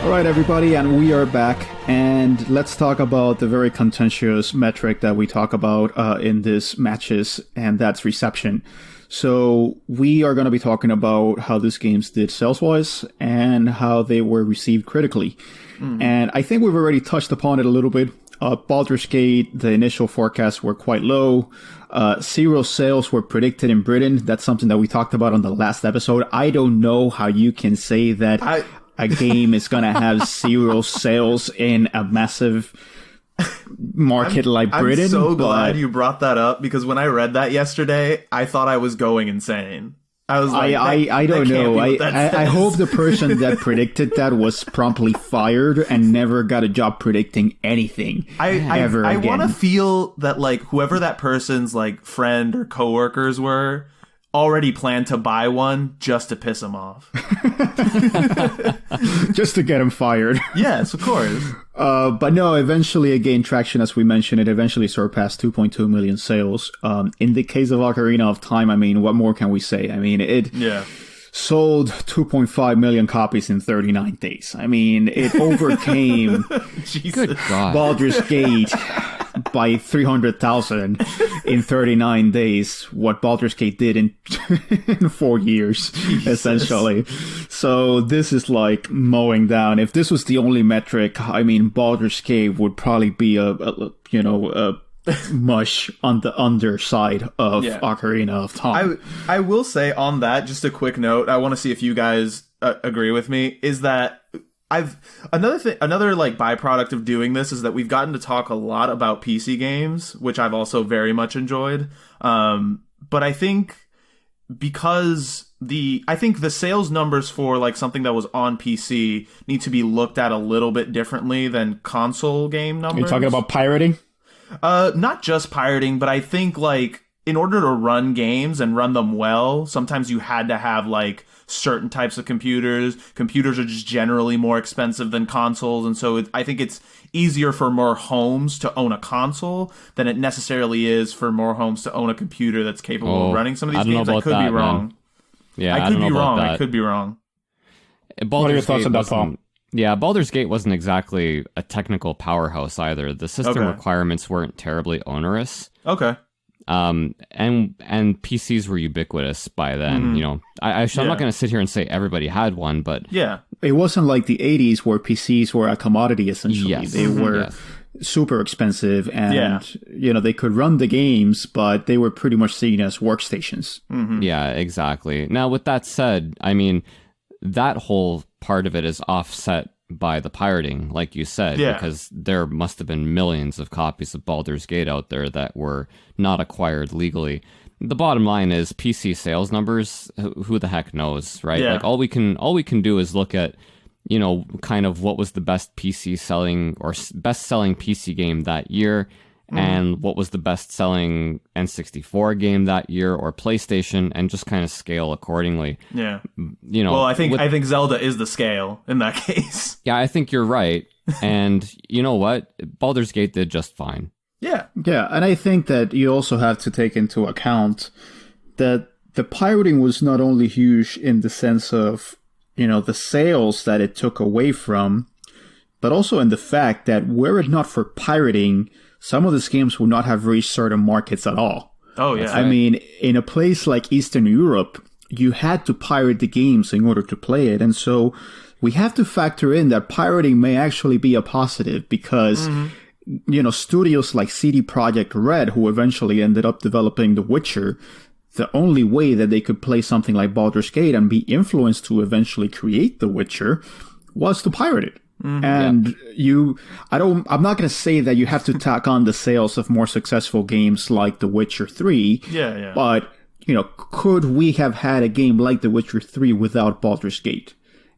Speaker 2: Alright everybody, and we are back, and let's talk about the very contentious metric that we talk about in these matches, and that's reception. So we are going to be talking about how these games did sales-wise and how they were received critically. And I think we've already touched upon it a little bit. Baldur's Gate, the initial forecasts were quite low. Zero sales were predicted in Britain. That's something that we talked about on the last episode. I don't know how you can say that a game is going to have zero sales in a massive market like Britain.
Speaker 4: I'm so glad you brought that up, because when I read that yesterday, I thought I was going insane. I was like,
Speaker 2: I don't know. I hope the person that predicted that was promptly fired and never got a job predicting anything ever again.
Speaker 4: I want to feel that like whoever that person's like friend or coworkers were already planned to buy one just to piss him off.
Speaker 2: Just to get him fired.
Speaker 4: Yes, of course.
Speaker 2: But no, eventually it gained traction, as we mentioned. It eventually surpassed 2.2 million sales. In the case of Ocarina of Time, I mean, what more can we say? I mean, it sold 2.5 million copies in 39 days. I mean, it overcame
Speaker 3: Good God.
Speaker 2: Baldur's Gate by 300,000 in 39 days, what Baldur's Gate did in 4 years, essentially. So this is like mowing down. If this was the only metric, I mean, Baldur's Gate would probably be a mush on the underside of Ocarina of Time.
Speaker 4: I will say on that, just a quick note, I want to see if you guys agree with me, is that another like byproduct of doing this is that we've gotten to talk a lot about PC games, which I've also very much enjoyed. But I think because the sales numbers for like something that was on PC need to be looked at a little bit differently than console game numbers.
Speaker 2: Are you talking about pirating?
Speaker 4: Not just pirating, but I think like in order to run games and run them well, sometimes you had to have like certain types of computers. Computers are just generally more expensive than consoles, and so I think it's easier for more homes to own a console than it necessarily is for more homes to own a computer that's capable of running some of these games. I could be wrong.
Speaker 3: Man. Yeah,
Speaker 4: I could be wrong. I could be wrong.
Speaker 2: What are your thoughts on that, Paul?
Speaker 3: Yeah, Baldur's Gate wasn't exactly a technical powerhouse either. The system requirements weren't terribly onerous.
Speaker 4: Okay.
Speaker 3: And PCs were ubiquitous by then. You know, I'm not going to sit here and say everybody had one, but
Speaker 2: it wasn't like the 80s where PCs were a commodity. Essentially, they were super expensive, and they could run the games, but they were pretty much seen as workstations.
Speaker 3: Yeah, exactly. Now, with that said, I mean, that whole part of it is offset by the pirating, like you said, because there must have been millions of copies of Baldur's Gate out there that were not acquired legally. The bottom line is PC sales numbers, who the heck knows, right? Like all we can do is look at, kind of what was the best PC selling or best selling PC game that year, and what was the best selling N64 game that year or PlayStation, and just kind of scale accordingly.
Speaker 4: Yeah. Well, I think Zelda is the scale in that case.
Speaker 3: Yeah, I think you're right. And you know what? Baldur's Gate did just fine.
Speaker 2: Yeah. Yeah, and I think that you also have to take into account that the pirating was not only huge in the sense of, the sales that it took away from, but also in the fact that were it not for pirating, some of these games would not have reached certain markets at all.
Speaker 4: Oh, yeah.
Speaker 2: I mean, in a place like Eastern Europe, you had to pirate the games in order to play it. And so we have to factor in that pirating may actually be a positive because, studios like CD Projekt Red, who eventually ended up developing The Witcher, the only way that they could play something like Baldur's Gate and be influenced to eventually create The Witcher was to pirate it. And I'm not going to say that you have to tack on the sales of more successful games like The Witcher 3.
Speaker 4: Yeah.
Speaker 2: But, could we have had a game like The Witcher 3 without Baldur's Gate?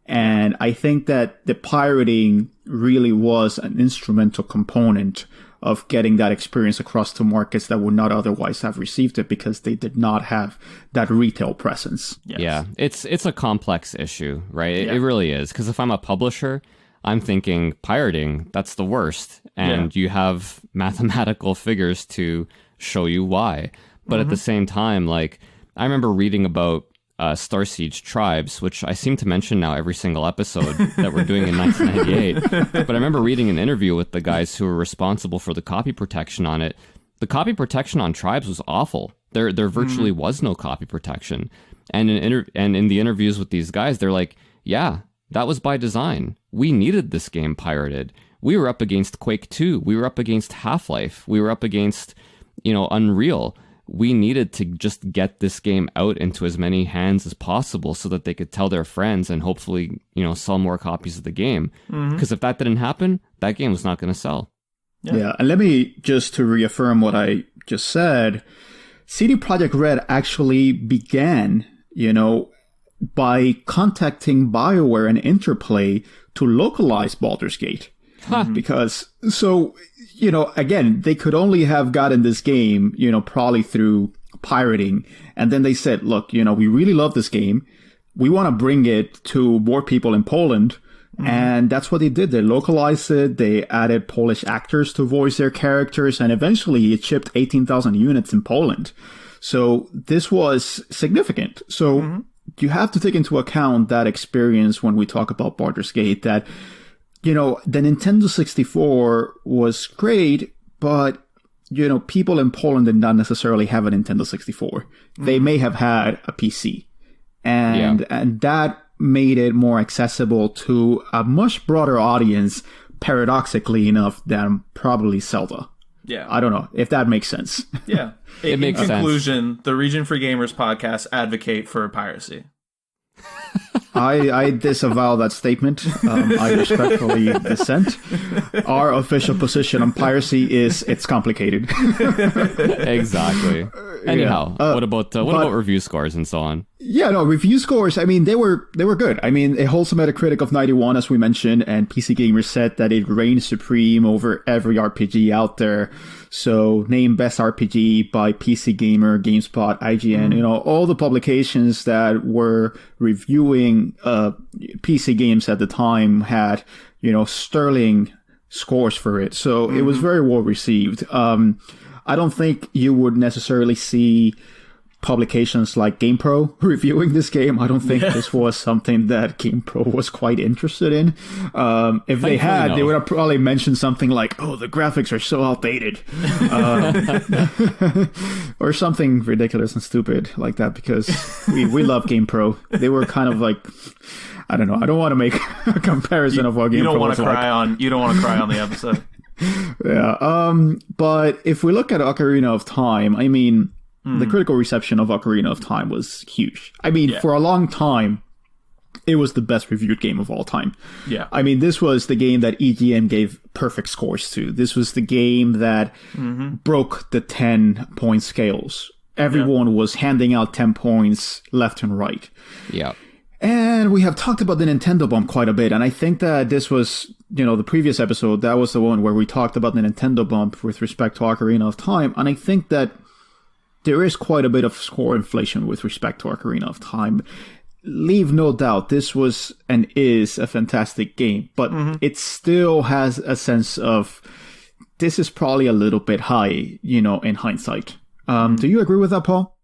Speaker 2: And I think that the pirating really was an instrumental component of getting that experience across to markets that would not otherwise have received it because they did not have that retail presence.
Speaker 3: Yes. Yeah, it's a complex issue, right? It really is. Because if I'm a publisher, I'm thinking pirating, that's the worst. And you have mathematical figures to show you why. But at the same time, like, I remember reading about Star Siege Tribes, which I seem to mention now every single episode that we're doing in 1998. But I remember reading an interview with the guys who were responsible for the copy protection on it. The copy protection on Tribes was awful. There virtually was no copy protection. And in the interviews with these guys, they're like, yeah, that was by design. We needed this game pirated. We were up against Quake 2. We were up against Half-Life. We were up against, Unreal. We needed to just get this game out into as many hands as possible so that they could tell their friends and hopefully, sell more copies of the game. Because if that didn't happen, that game was not going to sell.
Speaker 2: Yeah, and let me just to reaffirm what I just said, CD Projekt Red actually began, by contacting Bioware and Interplay to localize Baldur's Gate. Because, again, they could only have gotten this game, probably through pirating. And then they said, look, we really love this game. We want to bring it to more people in Poland. And that's what they did. They localized it. They added Polish actors to voice their characters. And eventually it shipped 18,000 units in Poland. So this was significant. So you have to take into account that experience when we talk about Baldur's Gate, that the Nintendo 64 was great, but, people in Poland did not necessarily have a Nintendo 64. They may have had a PC. And that made it more accessible to a much broader audience, paradoxically enough, than probably Zelda.
Speaker 4: Yeah.
Speaker 2: I don't know if that makes sense.
Speaker 4: Yeah.
Speaker 3: It makes sense. In
Speaker 4: conclusion, the Region Free Gamers podcast advocate for piracy.
Speaker 2: I disavow that statement. I respectfully dissent. Our official position on piracy is it's complicated.
Speaker 3: Exactly. Anyhow, what about review scores and so on?
Speaker 2: Yeah, no, review scores, I mean, they were good. I mean, it holds a Metacritic of 91, as we mentioned, and PC Gamer said that it reigned supreme over every RPG out there. So, named Best RPG by PC Gamer, GameSpot, IGN, all the publications that were reviewing PC games at the time had, sterling scores for it. So, it was very well received. I don't think you would necessarily see publications like GamePro reviewing this game. I don't think this was something that GamePro was quite interested in. If they had, they would have probably mentioned something like, oh, the graphics are so outdated. Or something ridiculous and stupid like that, because we love GamePro. They were kind of like, I don't know. I don't want to make a comparison of what GamePro was like.
Speaker 4: You don't want to cry on the episode.
Speaker 2: Yeah. But if we look at Ocarina of Time, I mean, the critical reception of Ocarina of Time was huge. I mean, for a long time, it was the best reviewed game of all time.
Speaker 4: Yeah.
Speaker 2: I mean, this was the game that EGM gave perfect scores to. This was the game that broke the 10-point scales. Everyone was handing out 10 points left and right.
Speaker 3: Yeah.
Speaker 2: And we have talked about the Nintendo bump quite a bit. And I think that this was, the previous episode, that was the one where we talked about the Nintendo bump with respect to Ocarina of Time. And I think that there is quite a bit of score inflation with respect to Ocarina of Time. Leave no doubt, this was and is a fantastic game, but it still has a sense of this is probably a little bit high, in hindsight. Do you agree with that, Paul?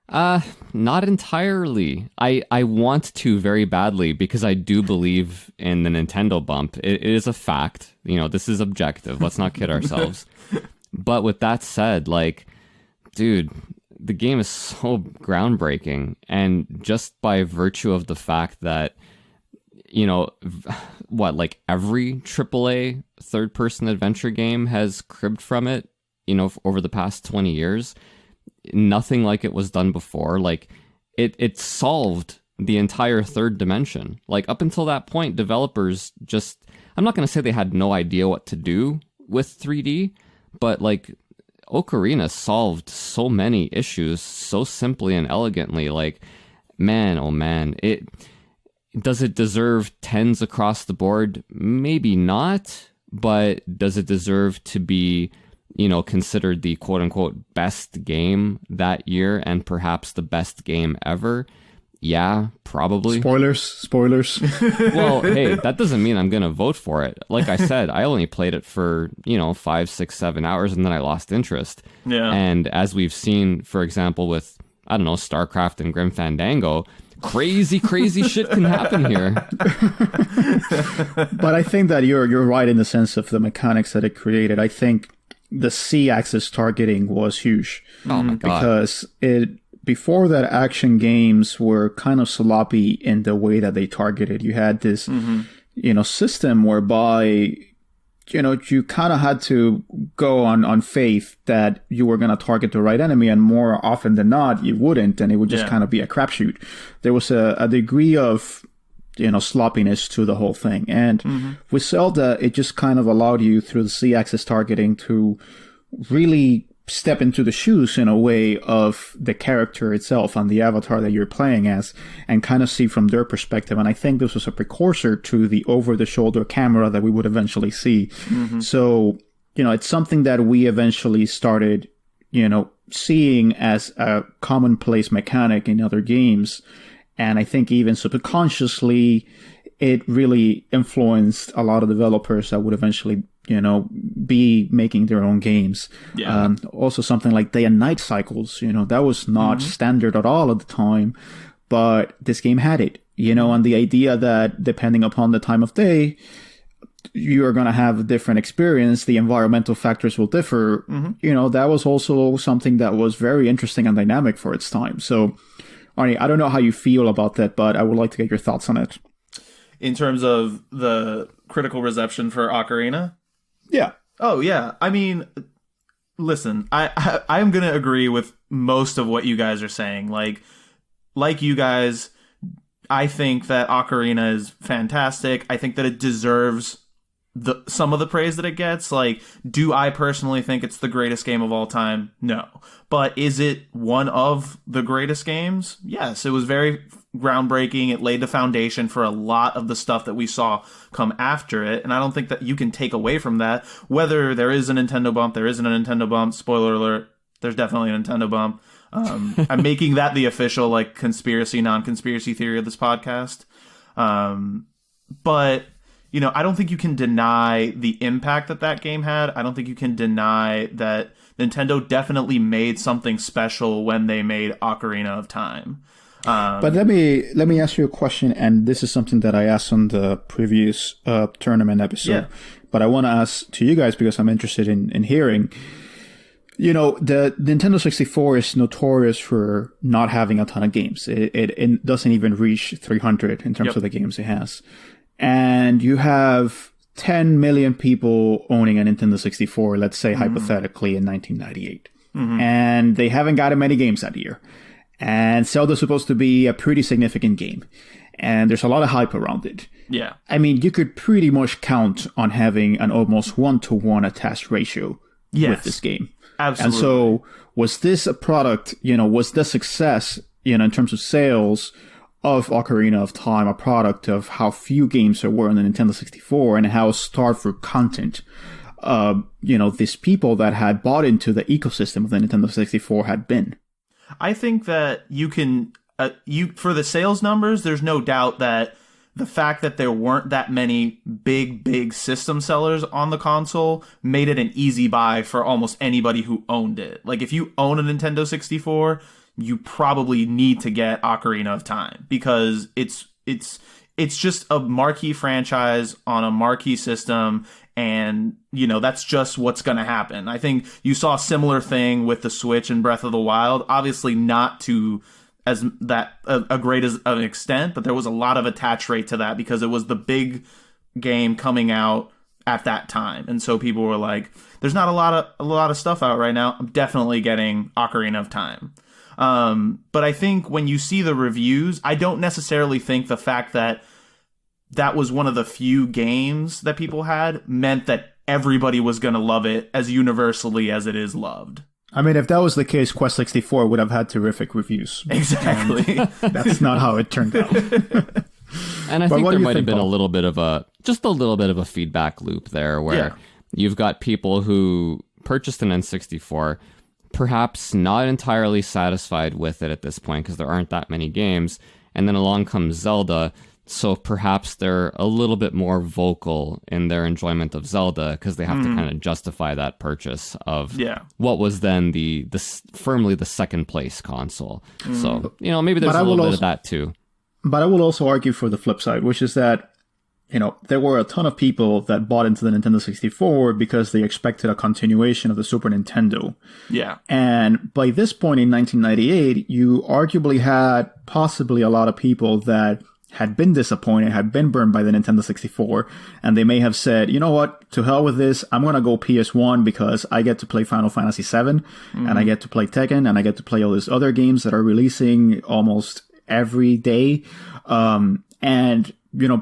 Speaker 3: Not entirely. I want to very badly because I do believe in the Nintendo bump. It is a fact. This is objective. Let's not kid ourselves. But with that said, dude, the game is so groundbreaking, and just by virtue of the fact that, every AAA third-person adventure game has cribbed from it, over the past 20 years, nothing like it was done before. It solved the entire third dimension. Up until that point, developers I'm not going to say they had no idea what to do with 3D, but Ocarina solved so many issues so simply and elegantly. Man, oh man, does it deserve 10s across the board? Maybe not, but does it deserve to be, considered the quote unquote best game that year and perhaps the best game ever? Yeah, probably.
Speaker 2: Spoilers.
Speaker 3: Well, hey, that doesn't mean I'm going to vote for it. Like I said, I only played it for, 5, 6, 7 hours, and then I lost interest.
Speaker 4: Yeah.
Speaker 3: And as we've seen, for example, with, StarCraft and Grim Fandango, crazy shit can happen here.
Speaker 2: But I think that you're right in the sense of the mechanics that it created. I think the C-axis targeting was huge.
Speaker 3: Oh my God.
Speaker 2: Because before that, action games were kind of sloppy in the way that they targeted. You had this, system whereby, you kind of had to go on faith that you were going to target the right enemy, and more often than not, you wouldn't, and it would just kind of be a crapshoot. There was a degree of, sloppiness to the whole thing. And with Zelda, it just kind of allowed you, through the C-axis targeting, to really step into the shoes in a way of the character itself and the avatar that you're playing as, and kind of see from their perspective. And I think this was a precursor to the over-the-shoulder camera that we would eventually see. So, it's something that we eventually started, seeing as a commonplace mechanic in other games. And I think even subconsciously, it really influenced a lot of developers that would eventually be making their own games.
Speaker 4: Yeah.
Speaker 2: Also something like day and night cycles, that was not standard at all at the time, but this game had it, and the idea that depending upon the time of day, you are going to have a different experience, the environmental factors will differ, that was also something that was very interesting and dynamic for its time. So, Arnie, I don't know how you feel about that, but I would like to get your thoughts on it.
Speaker 4: In terms of the critical reception for Ocarina?
Speaker 2: Yeah.
Speaker 4: Oh, yeah. I mean, listen, I'm going to agree with most of what you guys are saying. Like you guys, I think that Ocarina is fantastic. I think that it deserves some of the praise that it gets. Do I personally think it's the greatest game of all time? No. But is it one of the greatest games? Yes. It was very groundbreaking. It laid the foundation for a lot of the stuff that we saw come after it. And I don't think that you can take away from that. Whether there is a Nintendo bump, there isn't a Nintendo bump. Spoiler alert, there's definitely a Nintendo bump. I'm making that the official conspiracy, non-conspiracy theory of this podcast. But I don't think you can deny the impact that game had. I don't think you can deny that Nintendo definitely made something special when they made Ocarina of Time.
Speaker 2: But let me ask you a question, and this is something that I asked on the previous tournament episode. Yeah. But I want to ask to you guys because I'm interested in hearing. The Nintendo 64 is notorious for not having a ton of games. It doesn't even reach 300 in terms of the games it has. And you have 10 million people owning a Nintendo 64, let's say hypothetically in 1998. And they haven't gotten many games that year. And Zelda's supposed to be a pretty significant game. And there's a lot of hype around it.
Speaker 4: Yeah.
Speaker 2: I mean, you could pretty much count on having an almost 1-to-1 attached ratio with this game.
Speaker 4: Absolutely.
Speaker 2: And so was this a product, was the success, in terms of sales of Ocarina of Time, a product of how few games there were on the Nintendo 64 and how starved for content, these people that had bought into the ecosystem of the Nintendo 64 had been?
Speaker 4: I think that you can, for the sales numbers, there's no doubt that the fact that there weren't that many big system sellers on the console made it an easy buy for almost anybody who owned it. Like, if you own a Nintendo 64, you probably need to get Ocarina of Time because it's just a marquee franchise on a marquee system, and that's just what's going to happen. I think you saw a similar thing with the Switch and Breath of the Wild, obviously not to as that a great as an extent, but there was a lot of attach rate to that because it was the big game coming out at that time, and so people were like, "There's not a lot of stuff out right now. I'm definitely getting Ocarina of Time." But I think when you see the reviews, I don't necessarily think the fact that that was one of the few games that people had meant that everybody was going to love it as universally as it is loved.
Speaker 2: I mean, if that was the case, Quest 64 would have had terrific reviews.
Speaker 4: Exactly.
Speaker 2: That's not how it turned out.
Speaker 3: And I think there might have been a little bit of a feedback loop there where you've got people who purchased an N64, perhaps not entirely satisfied with it at this point because there aren't that many games, and then along comes Zelda, so perhaps they're a little bit more vocal in their enjoyment of Zelda because they have to kind of justify that purchase of what was then the firmly the second place console. So, maybe there's a little bit of that too.
Speaker 2: But I will also argue for the flip side, which is that there were a ton of people that bought into the Nintendo 64 because they expected a continuation of the Super Nintendo.
Speaker 4: Yeah.
Speaker 2: And by this point in 1998, you arguably had possibly a lot of people that had been disappointed, had been burned by the Nintendo 64, and they may have said, you know what, to hell with this, I'm going to go PS1 because I get to play Final Fantasy VII, and I get to play Tekken, and I get to play all these other games that are releasing almost every day. And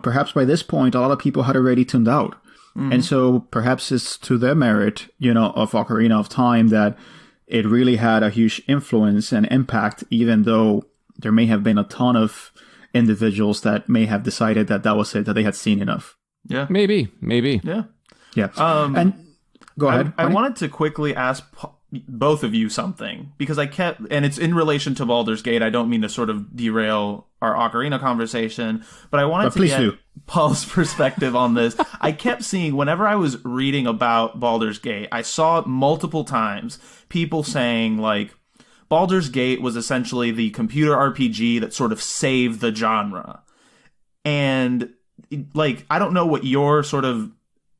Speaker 2: perhaps by this point, a lot of people had already tuned out. And so perhaps it's to their merit, of Ocarina of Time that it really had a huge influence and impact, even though there may have been a ton of individuals that may have decided that was it, that they had seen enough.
Speaker 3: Yeah. Maybe.
Speaker 2: Yeah. And go ahead.
Speaker 4: I wanted to quickly ask both of you something because and it's in relation to Baldur's Gate. I don't mean to sort of derail our Ocarina conversation, but I wanted to get Paul's perspective on this. I kept seeing, whenever I was reading about Baldur's Gate, I saw multiple times people saying like, Baldur's Gate was essentially the computer RPG that sort of saved the genre. And like, I don't know what your sort of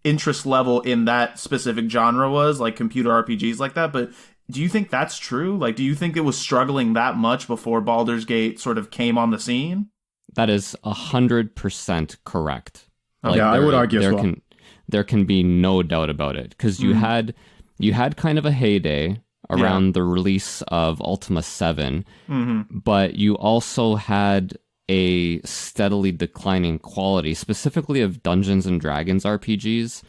Speaker 4: interest level in that specific genre was, like computer RPGs like that, but do you think that's true? Like, do you think it was struggling that much before Baldur's Gate sort of came on the scene?
Speaker 3: That is 100% correct.
Speaker 2: Like, I would argue as well.
Speaker 3: There can be no doubt about it, because you had kind of a heyday around the release of Ultima 7, but you also had a steadily declining quality, specifically of Dungeons and Dragons RPGs.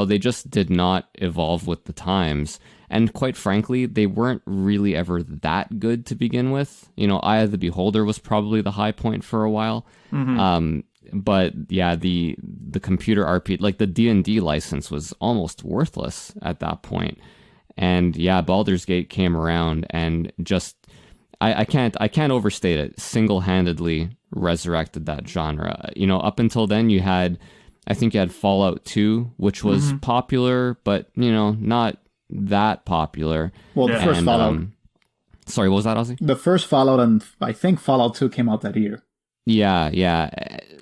Speaker 3: They just did not evolve with the times. And quite frankly, they weren't really ever that good to begin with. Eye of the Beholder was probably the high point for a while. But yeah, the computer RPG, like the D&D license, was almost worthless at that point. And yeah, Baldur's Gate came around and just, I can't overstate it, single-handedly resurrected that genre. Up until then I think you had Fallout 2, which was popular, but not that popular.
Speaker 2: Well, the first Fallout.
Speaker 3: Sorry, what was that, Ozzy?
Speaker 2: The first Fallout, and I think Fallout 2 came out that year.
Speaker 3: Yeah.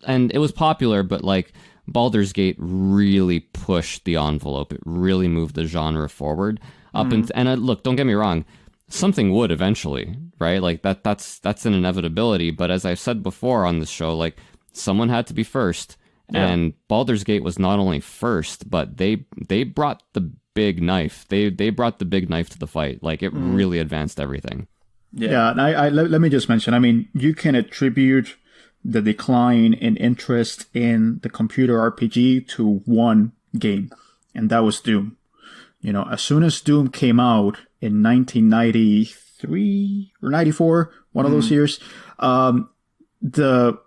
Speaker 3: And it was popular, but like Baldur's Gate really pushed the envelope. It really moved the genre forward. Look, don't get me wrong, something would eventually, right? Like that's an inevitability. But as I've said before on this show, like someone had to be first, And Baldur's Gate was not only first, but they brought the big knife. They brought the big knife to the fight. Like, it really advanced everything.
Speaker 2: Yeah, and I let me just mention, I mean, you can attribute the decline in interest in the computer RPG to one game, and that was Doom. You know, as soon as Doom came out in 1993 or 94, one of those years, the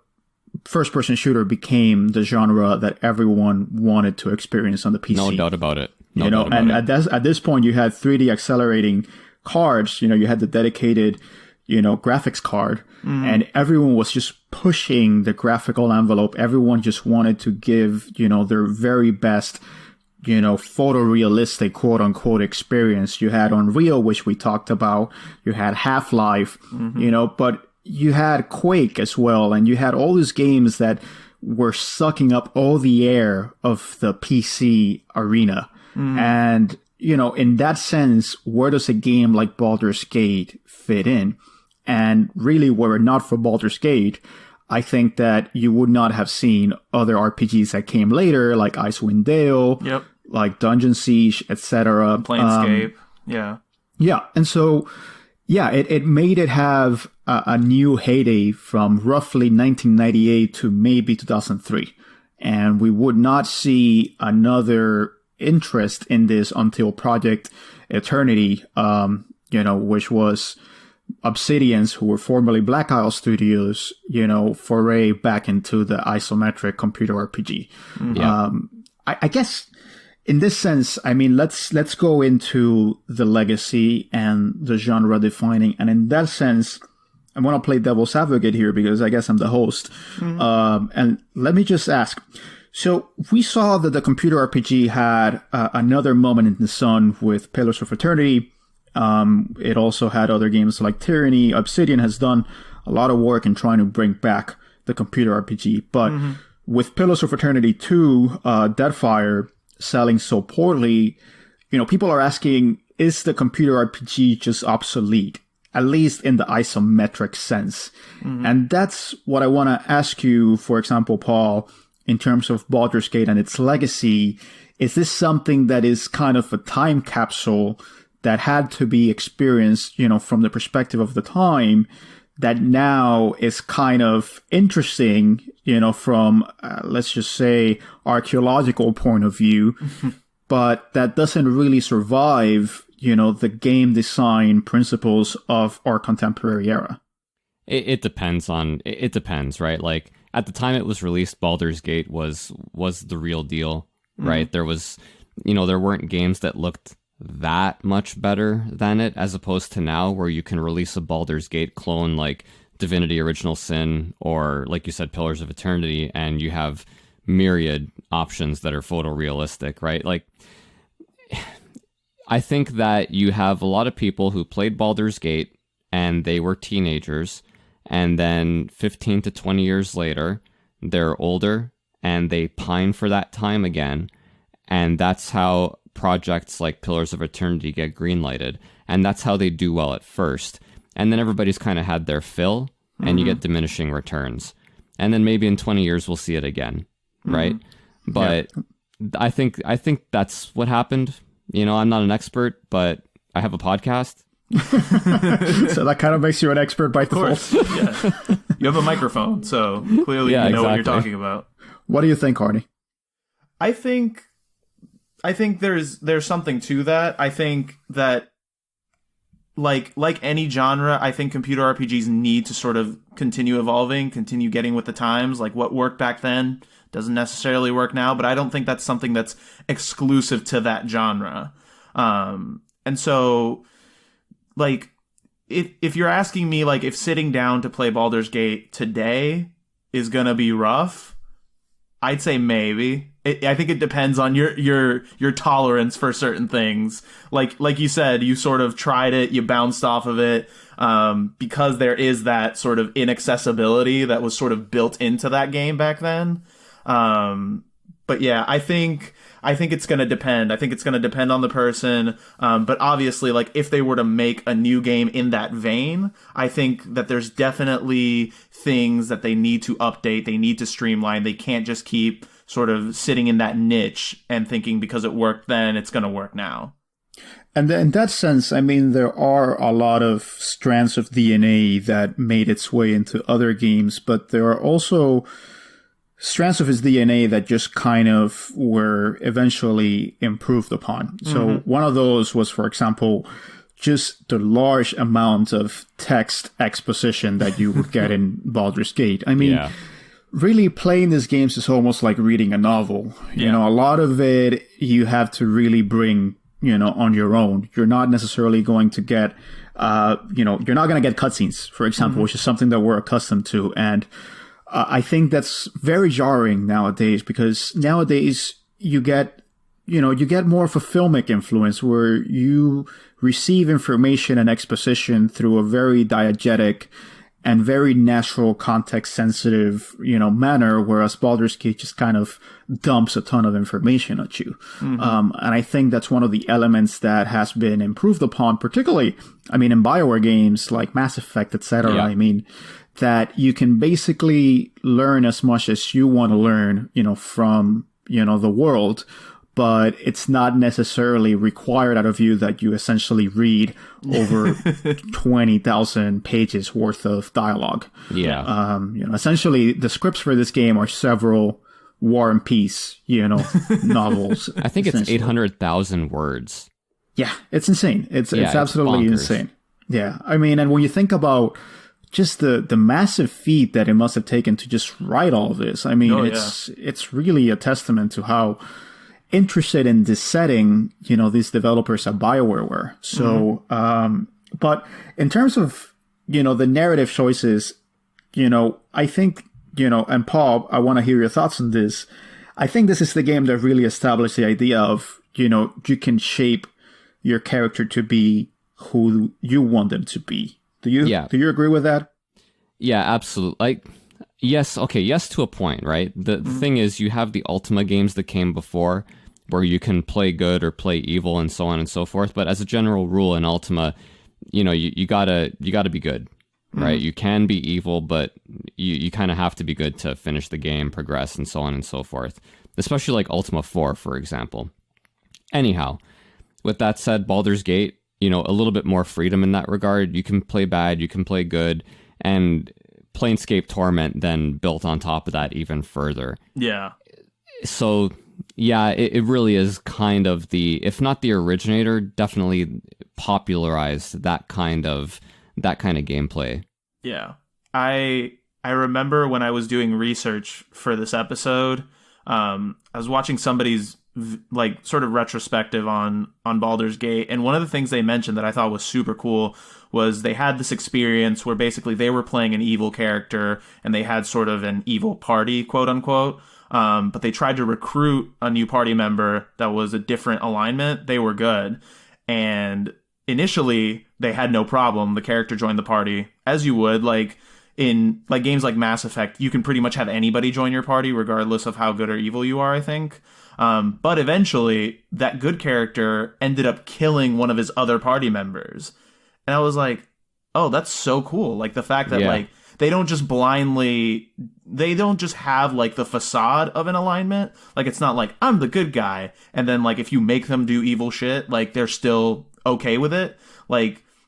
Speaker 2: first-person shooter became the genre that everyone wanted to experience on the PC.
Speaker 3: No doubt about it.
Speaker 2: At this point, you had 3D accelerating cards. You know, you had the dedicated, graphics card, and everyone was just pushing the graphical envelope. Everyone just wanted to give, their very best, photorealistic, quote unquote, experience. You had Unreal, which we talked about. You had Half-Life, but you had Quake as well, and you had all these games that were sucking up all the air of the PC arena. And, in that sense, where does a game like Baldur's Gate fit in? And really, were it not for Baldur's Gate, I think that you would not have seen other RPGs that came later, like Icewind Dale, like Dungeon Siege, etc.
Speaker 4: Planescape, Yeah,
Speaker 2: and so... yeah, it made it have a new heyday from roughly 1998 to maybe 2003. And we would not see another interest in this until Project Eternity, which was Obsidian's, who were formerly Black Isle Studios, foray back into the isometric computer RPG. I guess... in this sense, I mean, let's go into the legacy and the genre defining. And in that sense, I want to play devil's advocate here because I guess I'm the host. And let me just ask. So we saw that the computer RPG had another moment in the sun with Pillars of Eternity. It also had other games like Tyranny. Obsidian has done a lot of work in trying to bring back the computer RPG. But with Pillars of Eternity 2, Deadfire selling so poorly, people are asking, is the computer RPG just obsolete, at least in the isometric sense? And that's what I want to ask you, for example, Paul, in terms of Baldur's Gate and its legacy. Is this something that is kind of a time capsule that had to be experienced, from the perspective of the time, that now is kind of interesting, from, let's just say, archaeological point of view, but that doesn't really survive, the game design principles of our contemporary era?
Speaker 3: It depends, right? Like, at the time it was released, Baldur's Gate was the real deal, right? There was, there weren't games that looked that much better than it, as opposed to now where you can release a Baldur's Gate clone like Divinity Original Sin or, like you said, Pillars of Eternity, and you have myriad options that are photorealistic, right? Like, I think that you have a lot of people who played Baldur's Gate and they were teenagers, and then 15 to 20 years later, they're older and they pine for that time again, and that's how projects like Pillars of Eternity get greenlighted, and that's how they do well at first. And then everybody's kind of had their fill, and you get diminishing returns. And then maybe in 20 years we'll see it again, right? But I think that's what happened. I'm not an expert, but I have a podcast.
Speaker 2: So that kind of makes you an expert by default.
Speaker 4: Yeah. You have a microphone, so clearly you know what you're talking about.
Speaker 2: What do you think, Arnie?
Speaker 4: I think there's something to that. I think that like any genre, I think computer RPGs need to sort of continue evolving, continue getting with the times. Like, what worked back then doesn't necessarily work now, but I don't think that's something that's exclusive to that genre. And so, like, if you're asking me, like, if sitting down to play Baldur's Gate today is gonna be rough, I'd say maybe. I think it depends on your tolerance for certain things. Like you said, you sort of tried it, you bounced off of it, because there is that sort of inaccessibility that was sort of built into that game back then. But yeah, I think it's going to depend. I think it's going to depend on the person. But obviously, like, if they were to make a new game in that vein, I think that there's definitely things that they need to update. They need to streamline. They can't just keep sort of sitting in that niche and thinking because it worked then, it's going to work now.
Speaker 2: And in that sense, I mean, there are a lot of strands of DNA that made its way into other games, but there are also strands of his DNA that just kind of were eventually improved upon. So one of those was, for example, just the large amount of text exposition that you would get in Baldur's Gate. I mean, really playing these games is almost like reading a novel. You know, a lot of it you have to really bring, you know, on your own. You're not necessarily going to get, you're not going to get cutscenes, for example, which is something that we're accustomed to. And I think that's very jarring nowadays, because nowadays you get more of a filmic influence where you receive information and exposition through a very diegetic and very natural, context-sensitive, manner, whereas Baldur's Gate just kind of dumps a ton of information at you. And I think that's one of the elements that has been improved upon, particularly, I mean, in Bioware games like Mass Effect, etc. I mean, that you can basically learn as much as you want to learn, from, the world, but it's not necessarily required out of you that you essentially read over 20,000 pages worth of dialogue.
Speaker 3: Yeah.
Speaker 2: Essentially the scripts for this game are several War and Peace, novels.
Speaker 3: I think it's 800,000 words.
Speaker 2: Yeah, it's insane. It's absolutely insane. Yeah. I mean, and when you think about just the massive feat that it must have taken to just write all of this, I mean, it's really a testament to how interested in this setting, these developers at BioWare were. So, but in terms of, the narrative choices, I think, and Paul, I want to hear your thoughts on this. I think this is the game that really established the idea of, you can shape your character to be who you want them to be. Do you agree with that? Yeah,
Speaker 3: absolutely. Yes to a point, right? The thing is, you have the Ultima games that came before, where you can play good or play evil and so on and so forth. But as a general rule in Ultima, you gotta be good, right? You can be evil, but you kind of have to be good to finish the game, progress, and so on and so forth. Especially like Ultima 4, for example. Anyhow, with that said, Baldur's Gate, a little bit more freedom in that regard. You can play bad, you can play good, and Planescape Torment then built on top of that even further.
Speaker 4: Yeah.
Speaker 3: So yeah, it really is kind of if not the originator, definitely popularized that kind of gameplay.
Speaker 4: Yeah. I remember when I was doing research for this episode, I was watching somebody's sort of retrospective on Baldur's Gate, and one of the things they mentioned that I thought was super cool was they had this experience where basically they were playing an evil character and they had sort of an evil party, quote unquote. But they tried to recruit a new party member that was a different alignment. They were good. And initially, they had no problem. The character joined the party, as you would. Like, in games like Mass Effect, you can pretty much have anybody join your party, regardless of how good or evil you are, I think. But eventually, that good character ended up killing one of his other party members. And I was like, oh, that's so cool. Like, the fact that, they don't just have the facade of an alignment. Like, it's not like, I'm the good guy, and then if you make them do evil shit, they're still okay with it.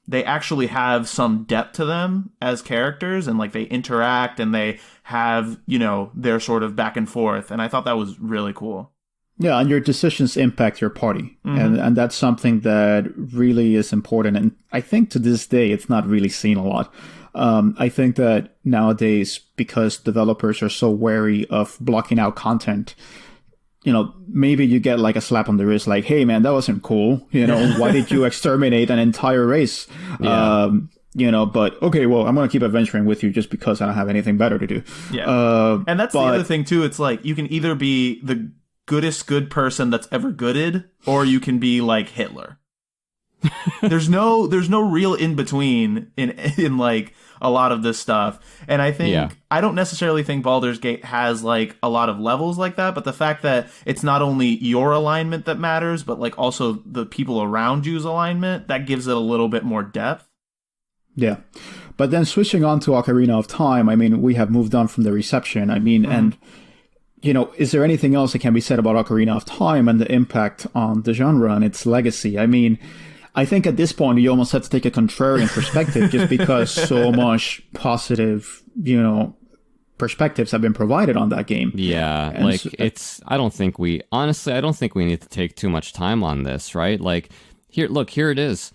Speaker 4: They actually have some depth to them as characters, and they interact and they have, their sort of back and forth. And I thought that was really cool.
Speaker 2: Yeah, and your decisions impact your party. And that's something that really is important. And I think to this day, it's not really seen a lot. I think that nowadays, because developers are so wary of blocking out content, maybe you get a slap on the wrist, like, hey man, that wasn't cool. Why did you exterminate an entire race? Yeah. But okay, well, I'm going to keep adventuring with you just because I don't have anything better to do.
Speaker 4: Yeah. And that's the other thing too. It's you can either be the goodest good person that's ever gooded, or you can be like Hitler. There's no real in between in like a lot of this stuff. And I think I don't necessarily think Baldur's Gate has like a lot of levels like that, but the fact that it's not only your alignment that matters, but like also the people around you's alignment, that gives it a little bit more depth.
Speaker 2: Yeah. But then switching on to Ocarina of Time, I mean, we have moved on from the reception. I mean, and you know, is there anything else that can be said about Ocarina of Time and the impact on the genre and its legacy? I mean, I think at this point you almost have to take a contrarian perspective just because so much positive, you know, perspectives have been provided on that game.
Speaker 3: Yeah, and like I don't think we need to take too much time on this, right? Like here it is.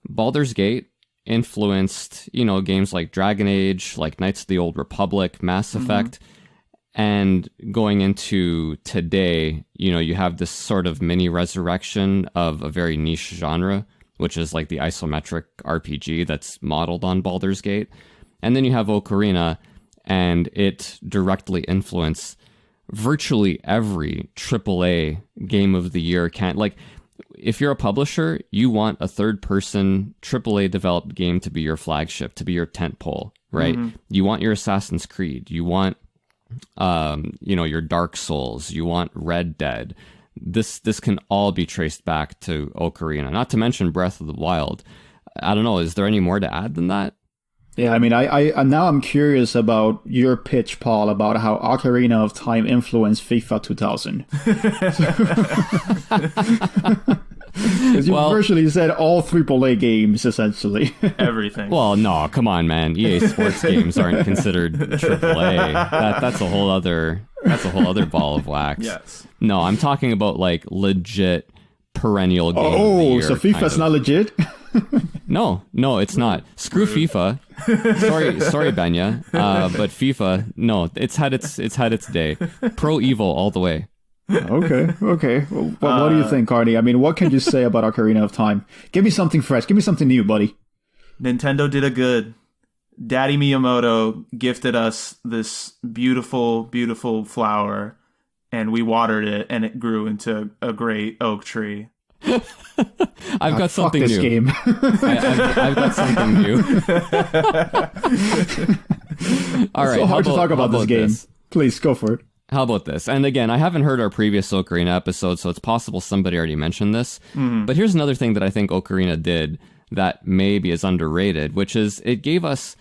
Speaker 3: Baldur's Gate influenced, you know, games like Dragon Age, like Knights of the Old Republic, Mass Effect. And going into today, you know, you have this sort of mini resurrection of a very niche genre, which is like the isometric RPG that's modeled on Baldur's Gate. And then you have Ocarina, and it directly influenced virtually every AAA game of the year. Like, if you're a publisher, you want a third-person AAA developed game to be your flagship, to be your tentpole, right? You want your Assassin's Creed. You want you know, your Dark Souls, you want Red Dead. This can all be traced back to Ocarina, not to mention Breath of the Wild. I don't know, is there any more to add than that?
Speaker 2: Yeah, I mean, I now I'm curious about your pitch, Paul, about how Ocarina of Time influenced FIFA 2000. Because you virtually said all AAA games, essentially.
Speaker 4: Everything.
Speaker 3: Well, no, come on, man. EA Sports games aren't considered AAA. That's a whole other ball of wax.
Speaker 4: Yes.
Speaker 3: No, I'm talking about like legit perennial game of the year,
Speaker 2: so FIFA's not legit?
Speaker 3: No, it's not. Screw FIFA. Sorry, Benya. But FIFA, no, it's had its day. Pro Evo all the way.
Speaker 2: Okay. Well, what do you think, Arnie? I mean, what can you say about Ocarina of Time? Give me something fresh. Give me something new, buddy.
Speaker 4: Nintendo did a good. Daddy Miyamoto gifted us this beautiful, beautiful flower, and we watered it, and it grew into a great oak tree.
Speaker 3: I've got something
Speaker 2: this
Speaker 3: new.
Speaker 2: Game.
Speaker 3: I've got something new. All right.
Speaker 2: It's so hard to talk about this game. Please, go for it.
Speaker 3: How about this? And again, I haven't heard our previous Ocarina episode, so it's possible somebody already mentioned this. But here's another thing that I think Ocarina did that maybe is underrated, which is it gave us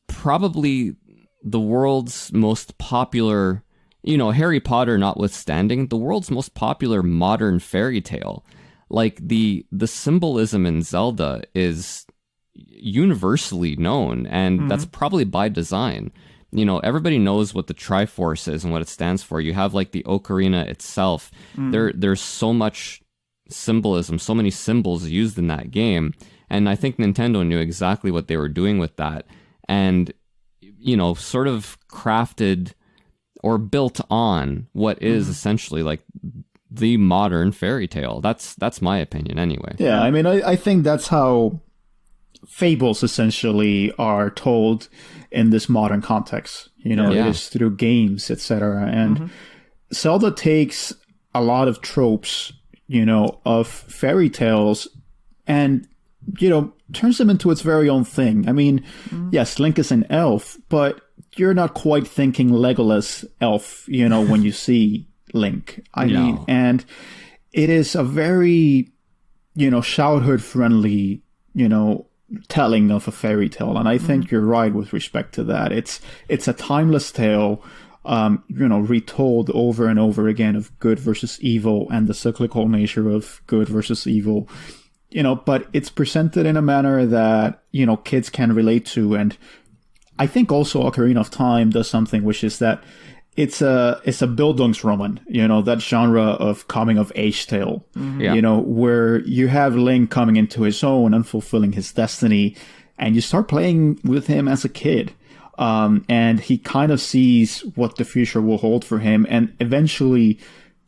Speaker 3: probably the world's most popular, you know, Harry Potter notwithstanding, the world's most popular modern fairy tale. Like the symbolism in Zelda is universally known, and that's probably by design. You know, everybody knows what the Triforce is and what it stands for. You have like the Ocarina itself. There's so much symbolism, so many symbols used in that game. And I think Nintendo knew exactly what they were doing with that. And, you know, sort of crafted or built on what is essentially like the modern fairy tale. That's my opinion anyway.
Speaker 2: Yeah, I mean, I think that's how fables essentially are told in this modern context. You know, it is through games, etc. And Zelda takes a lot of tropes, you know, of fairy tales and, you know, turns them into its very own thing. I mean, yes, Link is an elf, but you're not quite thinking Legolas elf, you know, when you see Link. I mean, and it is a very, you know, childhood friendly, you know, telling of a fairy tale. And I think you're right with respect to that. It's a timeless tale, you know, retold over and over again of good versus evil and the cyclical nature of good versus evil, you know, but it's presented in a manner that, you know, kids can relate to. And I think also Ocarina of Time does something, which is that it's a Bildungsroman, you know, that genre of coming of age tale, you know, where you have Link coming into his own and fulfilling his destiny, and you start playing with him as a kid. And he kind of sees what the future will hold for him, and eventually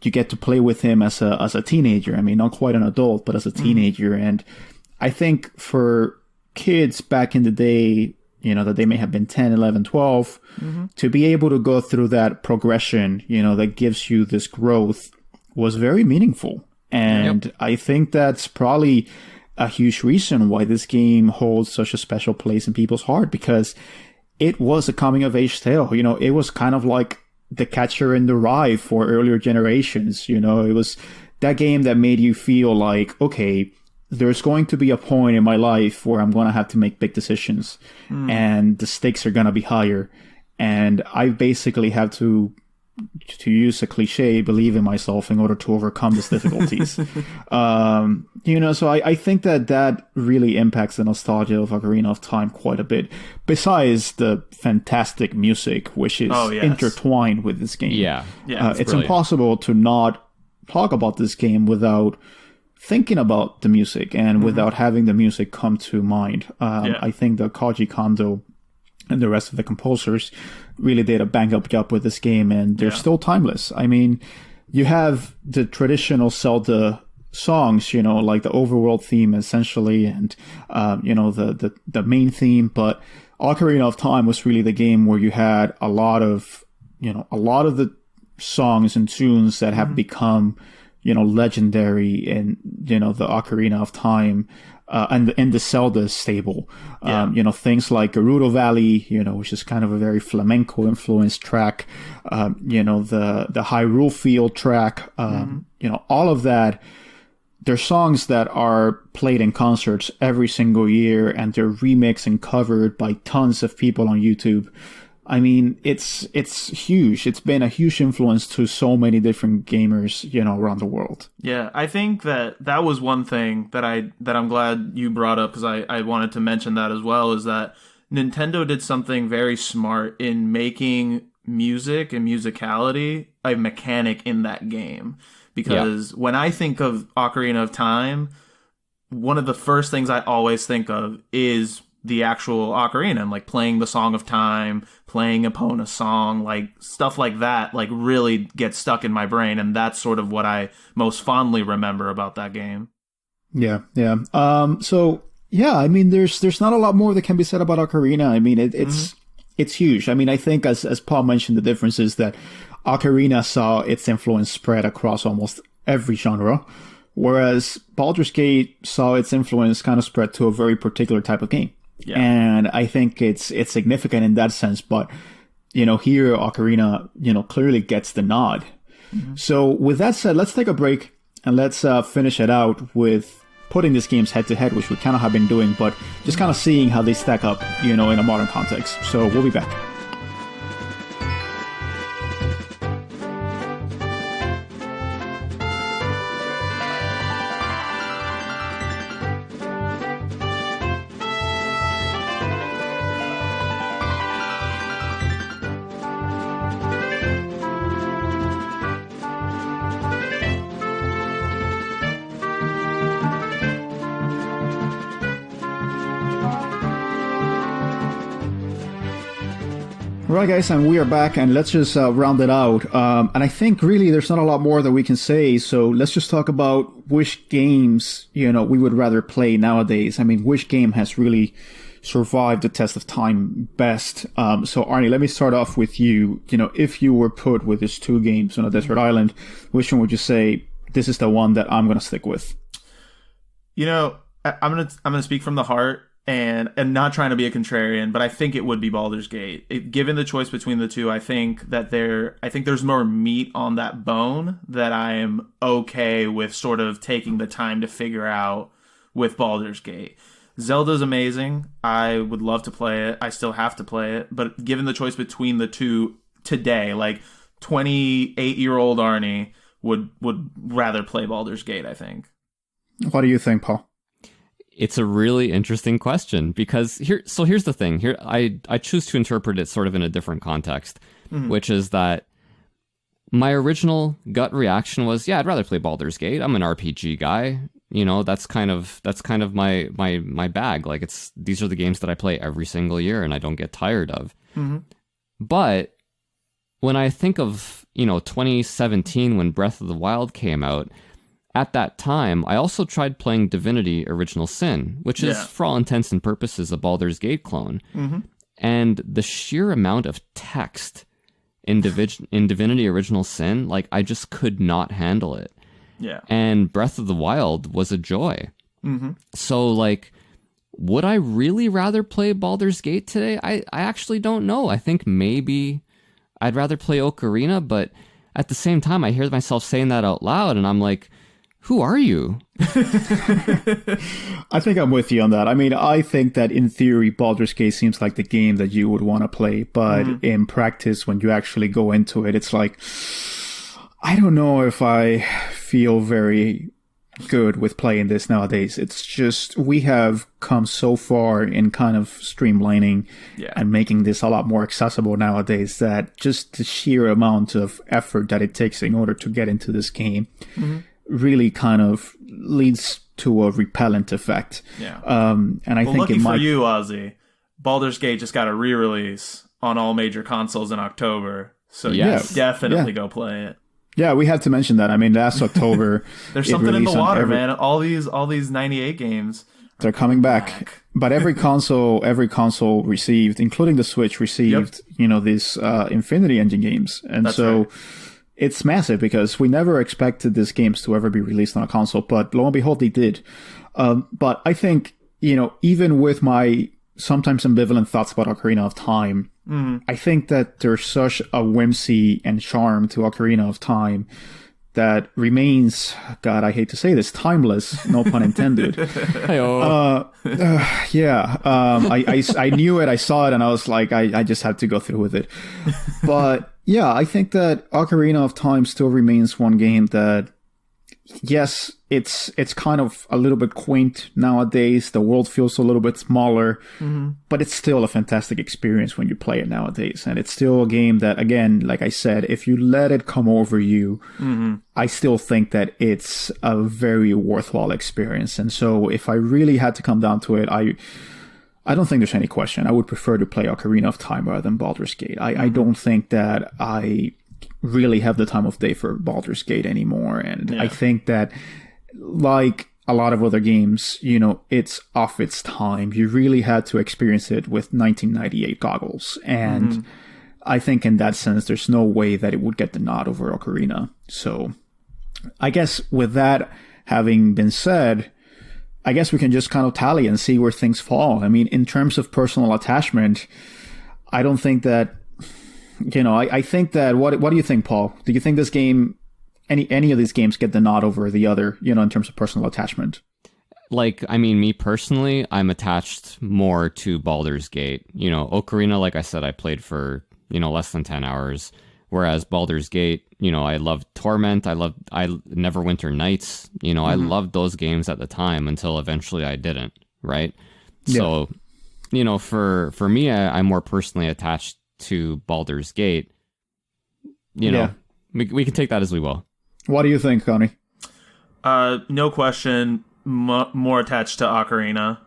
Speaker 2: you get to play with him as a teenager. I mean, not quite an adult, but as a teenager. And I think for kids back in the day, you know, that they may have been 10, 11, 12, to be able to go through that progression, you know, that gives you this growth was very meaningful. And I think that's probably a huge reason why this game holds such a special place in people's heart, because it was a coming of age tale. You know, it was kind of like the Catcher in the Rye for earlier generations. You know, it was that game that made you feel like, okay, there's going to be a point in my life where I'm going to have to make big decisions and the stakes are going to be higher. And I basically have to use a cliche, believe in myself in order to overcome these difficulties. You know, so I think that really impacts the nostalgia of Ocarina of Time quite a bit, besides the fantastic music, which is intertwined with this game.
Speaker 3: It's
Speaker 2: impossible to not talk about this game without thinking about the music and without having the music come to mind. I think the Koji Kondo and the rest of the composers really did a bang-up job with this game, and they're still timeless. I mean, you have the traditional Zelda songs, you know, like the overworld theme, essentially, and, you know, the main theme, but Ocarina of Time was really the game where you had a lot of the songs and tunes that have become, you know, legendary in, you know, the Ocarina of Time, and in the Zelda stable. You know, things like Gerudo Valley, you know, which is kind of a very flamenco influenced track. You know, the Hyrule Field track, you know, all of that. They're songs that are played in concerts every single year, and they're remixed and covered by tons of people on YouTube. I mean, it's huge. It's been a huge influence to so many different gamers, you know, around the world.
Speaker 4: Yeah, I think that was one thing that I'm glad you brought up, because I wanted to mention that as well, is that Nintendo did something very smart in making music and musicality a mechanic in that game. Because when I think of Ocarina of Time, one of the first things I always think of is the actual ocarina, and like playing the Song of Time, playing Epona's song, like stuff like that, like really gets stuck in my brain, and that's sort of what I most fondly remember about that game.
Speaker 2: Yeah. So yeah, I mean, there's not a lot more that can be said about Ocarina. I mean, it's huge. I mean, I think as Paul mentioned, the difference is that Ocarina saw its influence spread across almost every genre, whereas Baldur's Gate saw its influence kind of spread to a very particular type of game. Yeah. And I think it's significant in that sense, but, you know, here Ocarina, you know, clearly gets the nod. So with that said, let's take a break and let's finish it out with putting these games head to head, which we kind of have been doing, but just kind of seeing how they stack up, you know, in a modern context. So we'll be back. Right, guys, and we are back, and let's just round it out. And I think really there's not a lot more that we can say, so let's just talk about which games, you know, we would rather play nowadays. I mean, which game has really survived the test of time best? So Arnie, let me start off with you. You know, if you were put with these two games on a desert island, which one would you say, this is the one that I'm going to stick with?
Speaker 4: You know, I'm gonna speak from the heart. And not trying to be a contrarian, but I think it would be Baldur's Gate. Given the choice between the two, I think there's more meat on that bone that I am okay with sort of taking the time to figure out with Baldur's Gate. Zelda's amazing. I would love to play it. I still have to play it. But given the choice between the two today, like 28-year-old Arnie would rather play Baldur's Gate, I think.
Speaker 2: What do you think, Paul?
Speaker 3: It's a really interesting question, because here's the thing. Here I choose to interpret it sort of in a different context, which is that my original gut reaction was, yeah, I'd rather play Baldur's Gate. I'm an RPG guy. You know, that's kind of my bag. Like, these are the games that I play every single year and I don't get tired of. But when I think of, you know, 2017 when Breath of the Wild came out, at that time, I also tried playing Divinity Original Sin, which is, for all intents and purposes, a Baldur's Gate clone. And the sheer amount of text in Divinity Original Sin, like, I just could not handle it.
Speaker 4: Yeah.
Speaker 3: And Breath of the Wild was a joy. So, like, would I really rather play Baldur's Gate today? I actually don't know. I think maybe I'd rather play Ocarina, but at the same time, I hear myself saying that out loud, and I'm like, who are you?
Speaker 2: I think I'm with you on that. I mean, I think that in theory, Baldur's Gate seems like the game that you would want to play, but in practice, when you actually go into it, it's like, I don't know if I feel very good with playing this nowadays. It's just, we have come so far in kind of streamlining and making this a lot more accessible nowadays, that just the sheer amount of effort that it takes in order to get into this game really kind of leads to a repellent effect.
Speaker 4: Yeah.
Speaker 2: And I think
Speaker 4: lucky
Speaker 2: it might...
Speaker 4: for you, Ozzy, Baldur's Gate just got a re-release on all major consoles in October. So definitely go play it.
Speaker 2: Yeah, we had to mention that. I mean, last October,
Speaker 4: there's something in the water, man. All these 98 games,
Speaker 2: they're coming back. But every console received, including the Switch, received these Infinity Engine games, and that's so right. It's massive because we never expected these games to ever be released on a console, but lo and behold, they did. But I think even with my sometimes ambivalent thoughts about Ocarina of Time, I think that there's such a whimsy and charm to Ocarina of Time that remains, God, I hate to say this, timeless, no pun intended. I knew it, I saw it, and I was like, I just had to go through with it. But yeah, I think that Ocarina of Time still remains one game that, yes, it's kind of a little bit quaint nowadays. The world feels a little bit smaller, but it's still a fantastic experience when you play it nowadays. And it's still a game that, again, like I said, if you let it come over you, I still think that it's a very worthwhile experience. And so if I really had to come down to it, I don't think there's any question. I would prefer to play Ocarina of Time rather than Baldur's Gate. I don't think that I really have the time of day for Baldur's Gate anymore. And I think that, like a lot of other games, it's off its time. You really had to experience it with 1998 goggles. And I think in that sense, there's no way that it would get the nod over Ocarina. So I guess with that having been said, I guess we can just kind of tally and see where things fall. I mean, in terms of personal attachment, I don't think that, I think that, what do you think, Paul? Do you think this game, any of these games get the nod over the other, in terms of personal attachment?
Speaker 3: Like, I mean, me personally, I'm attached more to Baldur's Gate. Ocarina, like I said, I played for, less than 10 hours. Whereas Baldur's Gate, I loved Torment. I Neverwinter Nights. I loved those games at the time until eventually I didn't, right? Yeah. So, for me, I'm more personally attached to Baldur's Gate. We can take that as we will.
Speaker 2: What do you think, Connie?
Speaker 4: No question, more attached to Ocarina.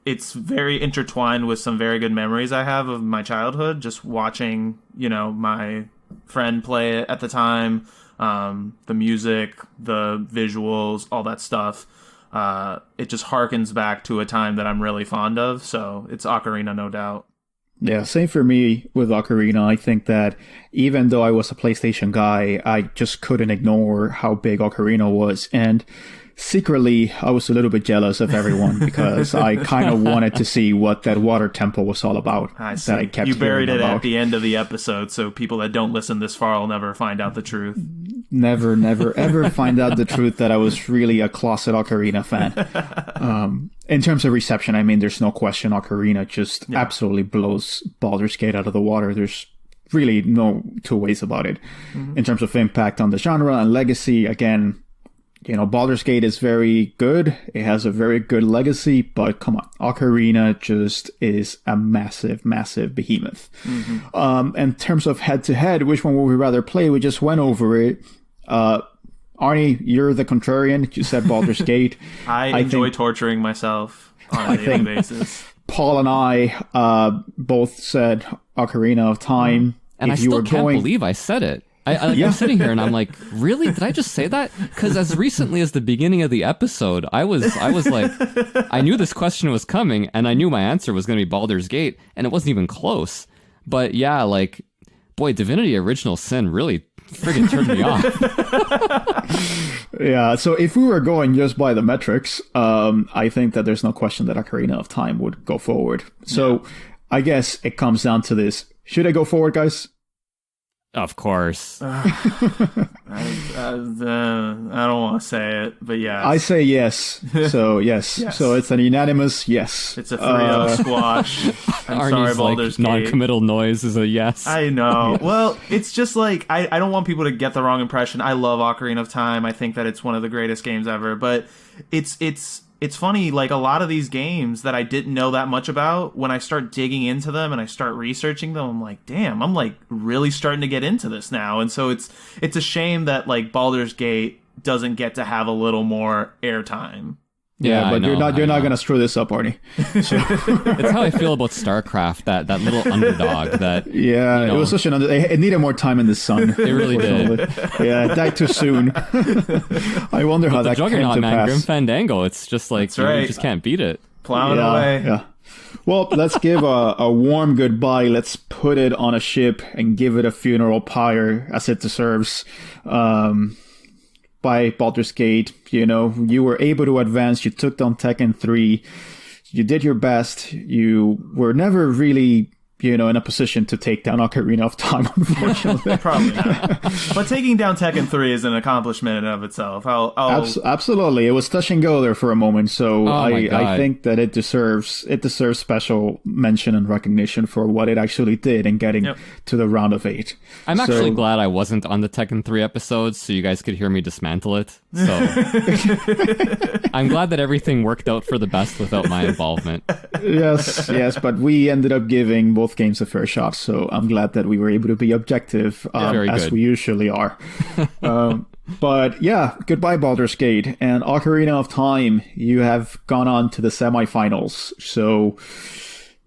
Speaker 4: It's very intertwined with some very good memories I have of my childhood, just watching, my friend play it at the time, the music, the visuals, all that stuff. It just harkens back to a time that I'm really fond of, so it's Ocarina, no doubt.
Speaker 2: Yeah, same for me with Ocarina. I think that even though I was a PlayStation guy, I just couldn't ignore how big Ocarina was. And secretly, I was a little bit jealous of everyone because I kind of wanted to see what that water temple was all about.
Speaker 4: I see. You buried it at the end of the episode, so people that don't listen this far will never find out the truth.
Speaker 2: Never, ever find out the truth that I was really a closet Ocarina fan. In terms of reception, I mean, there's no question Ocarina just absolutely blows Baldur's Gate out of the water. There's really no two ways about it. In terms of impact on the genre and legacy, again, Baldur's Gate is very good. It has a very good legacy, but come on, Ocarina just is a massive, massive behemoth. In terms of head-to-head, which one would we rather play? We just went over it. Arnie, you're the contrarian. You said Baldur's Gate.
Speaker 4: I enjoy torturing myself on a daily basis.
Speaker 2: Paul and I both said Ocarina of Time.
Speaker 3: And I still can't believe I said it. I'm sitting here and I'm like, really? Did I just say that? Because as recently as the beginning of the episode, I was like, I knew this question was coming and I knew my answer was going to be Baldur's Gate and it wasn't even close. But yeah, like, boy, Divinity Original Sin really friggin' turned me off.
Speaker 2: Yeah, so if we were going just by the metrics, I think that there's no question that Ocarina of Time would go forward. So I guess it comes down to this. Should I go forward, guys?
Speaker 3: Of course.
Speaker 4: I don't want to say it, but yeah.
Speaker 2: I say yes. So yes.
Speaker 4: Yes.
Speaker 2: So it's an unanimous yes.
Speaker 4: It's a 3-0 squash. I'm
Speaker 3: Arnie's
Speaker 4: sorry, Baldur's Gate.
Speaker 3: non-committal noise is a yes.
Speaker 4: I know. Yes. Well, it's just like, I don't want people to get the wrong impression. I love Ocarina of Time. I think that it's one of the greatest games ever. But it's funny, like a lot of these games that I didn't know that much about, when I start digging into them and I start researching them, I'm like, damn, I'm like really starting to get into this now. And so it's a shame that like Baldur's Gate doesn't get to have a little more airtime.
Speaker 2: Yeah, but you're not going to screw this up, Arnie. So.
Speaker 3: It's how I feel about StarCraft, that little underdog that...
Speaker 2: Yeah, it was such an it needed more time in the sun.
Speaker 3: It really did.
Speaker 2: Yeah, it died too soon. I wonder how that came to
Speaker 3: Juggernaut, man,
Speaker 2: pass.
Speaker 3: Grim Fandango, it's just like,
Speaker 4: right.
Speaker 3: You just can't beat it.
Speaker 4: Plowing away.
Speaker 2: Yeah. Well, let's give a warm goodbye. Let's put it on a ship and give it a funeral pyre as it deserves. By Baldur's Gate, you were able to advance. You took down Tekken 3. You did your best. You were never really, in a position to take down Ocarina of Time, unfortunately.
Speaker 4: Probably not. But taking down Tekken 3 is an accomplishment in and of itself.
Speaker 2: Absolutely. It was touch and go there for a moment. So I think that it deserves special mention and recognition for what it actually did in getting to the round of 8.
Speaker 3: I'm actually glad I wasn't on the Tekken 3 episodes so you guys could hear me dismantle it. So I'm glad that everything worked out for the best without my involvement.
Speaker 2: Yes, but we ended up giving both games a fair shot, so I'm glad that we were able to be objective as we usually are. But yeah, goodbye Baldur's Gate and Ocarina of Time. You have gone on to the semifinals, so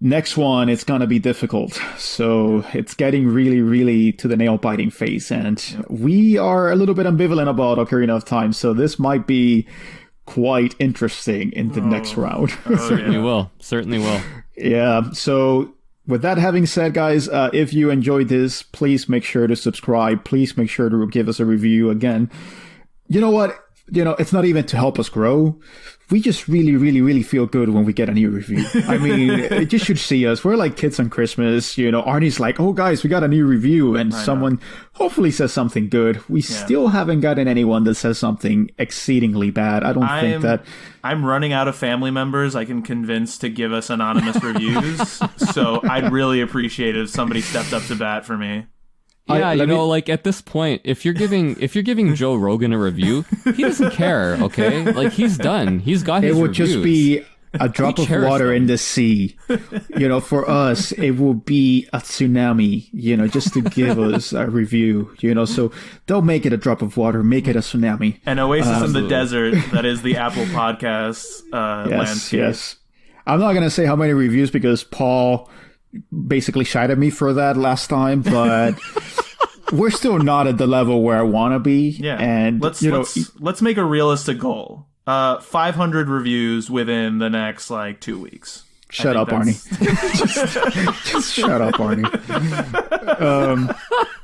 Speaker 2: next one it's gonna be difficult. So it's getting really, really to the nail-biting phase, and we are a little bit ambivalent about Ocarina of Time. So this might be quite interesting in the next round.
Speaker 3: Certainly will.
Speaker 2: Yeah. So with that having said, guys, if you enjoyed this, please make sure to subscribe. Please make sure to give us a review. Again, you know what? It's not even to help us grow. We just really, really, really feel good when we get a new review. I mean, you should see us. We're like kids on Christmas. Arnie's like, oh, guys, we got a new review. And someone hopefully says something good. We still haven't gotten anyone that says something exceedingly bad. I don't think that...
Speaker 4: I'm running out of family members I can convince to give us anonymous reviews. So I'd really appreciate it if somebody stepped up to bat for me.
Speaker 3: Yeah, like at this point, if you're giving Joe Rogan a review, he doesn't care, okay? Like he's done. He's got his reviews.
Speaker 2: It would just be a drop of water in the sea. For us, it will be a tsunami, just to give us a review, so don't make it a drop of water, make it a tsunami.
Speaker 4: An oasis in the desert, that is the Apple Podcasts landscape.
Speaker 2: Yes. I'm not going to say how many reviews because Paul basically shied at me for that last time, but we're still not at the level where I want to be. Yeah. And
Speaker 4: let's make a realistic goal. 500 reviews within the next 2 weeks.
Speaker 2: Shut up, Arnie. just shut up, Arnie.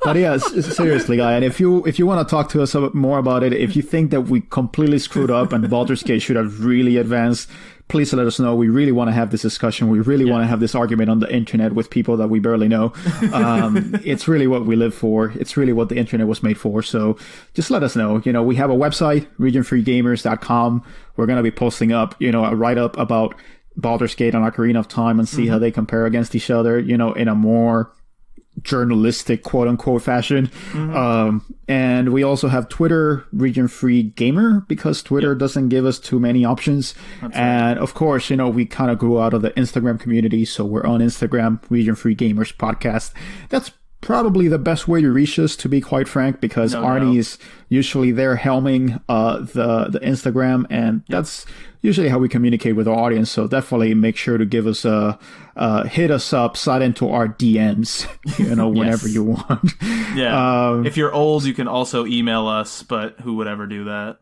Speaker 2: But yeah, seriously, guy. And if you want to talk to us more about it, if you think that we completely screwed up and Baldur's Gate should have really advanced, please let us know. We really want to have this discussion. We really want to have this argument on the internet with people that we barely know. It's really what we live for. It's really what the internet was made for. So just let us know. We have a website, regionfreegamers.com. We're going to be posting up, a write-up about Baldur's Gate and Ocarina of Time and see how they compare against each other, in a more journalistic quote-unquote fashion. And we also have Twitter, Region Free Gamer, because Twitter doesn't give us too many options. And of course, we kind of grew out of the Instagram community, so we're on Instagram, Region Free Gamers Podcast. That's probably the best way to reach us, to be quite frank, because Arnie is usually there helming the Instagram, and that's usually how we communicate with our audience. So definitely make sure to give us hit us up, slide into our DMs, whenever you want.
Speaker 4: Yeah. If you're old, you can also email us, but who would ever do that?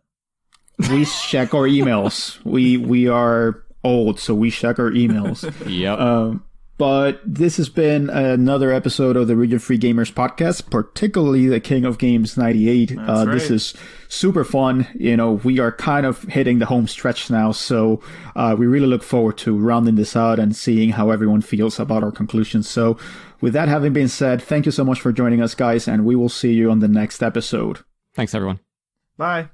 Speaker 2: We check our emails. We are old, so we check our emails.
Speaker 3: Yep.
Speaker 2: But this has been another episode of the Region Free Gamers podcast, particularly the King of Games 98.
Speaker 4: Right.
Speaker 2: This is super fun. We are kind of hitting the home stretch now, so we really look forward to rounding this out and seeing how everyone feels about our conclusions. So with that having been said, thank you so much for joining us, guys, and we will see you on the next episode.
Speaker 3: Thanks, everyone.
Speaker 4: Bye.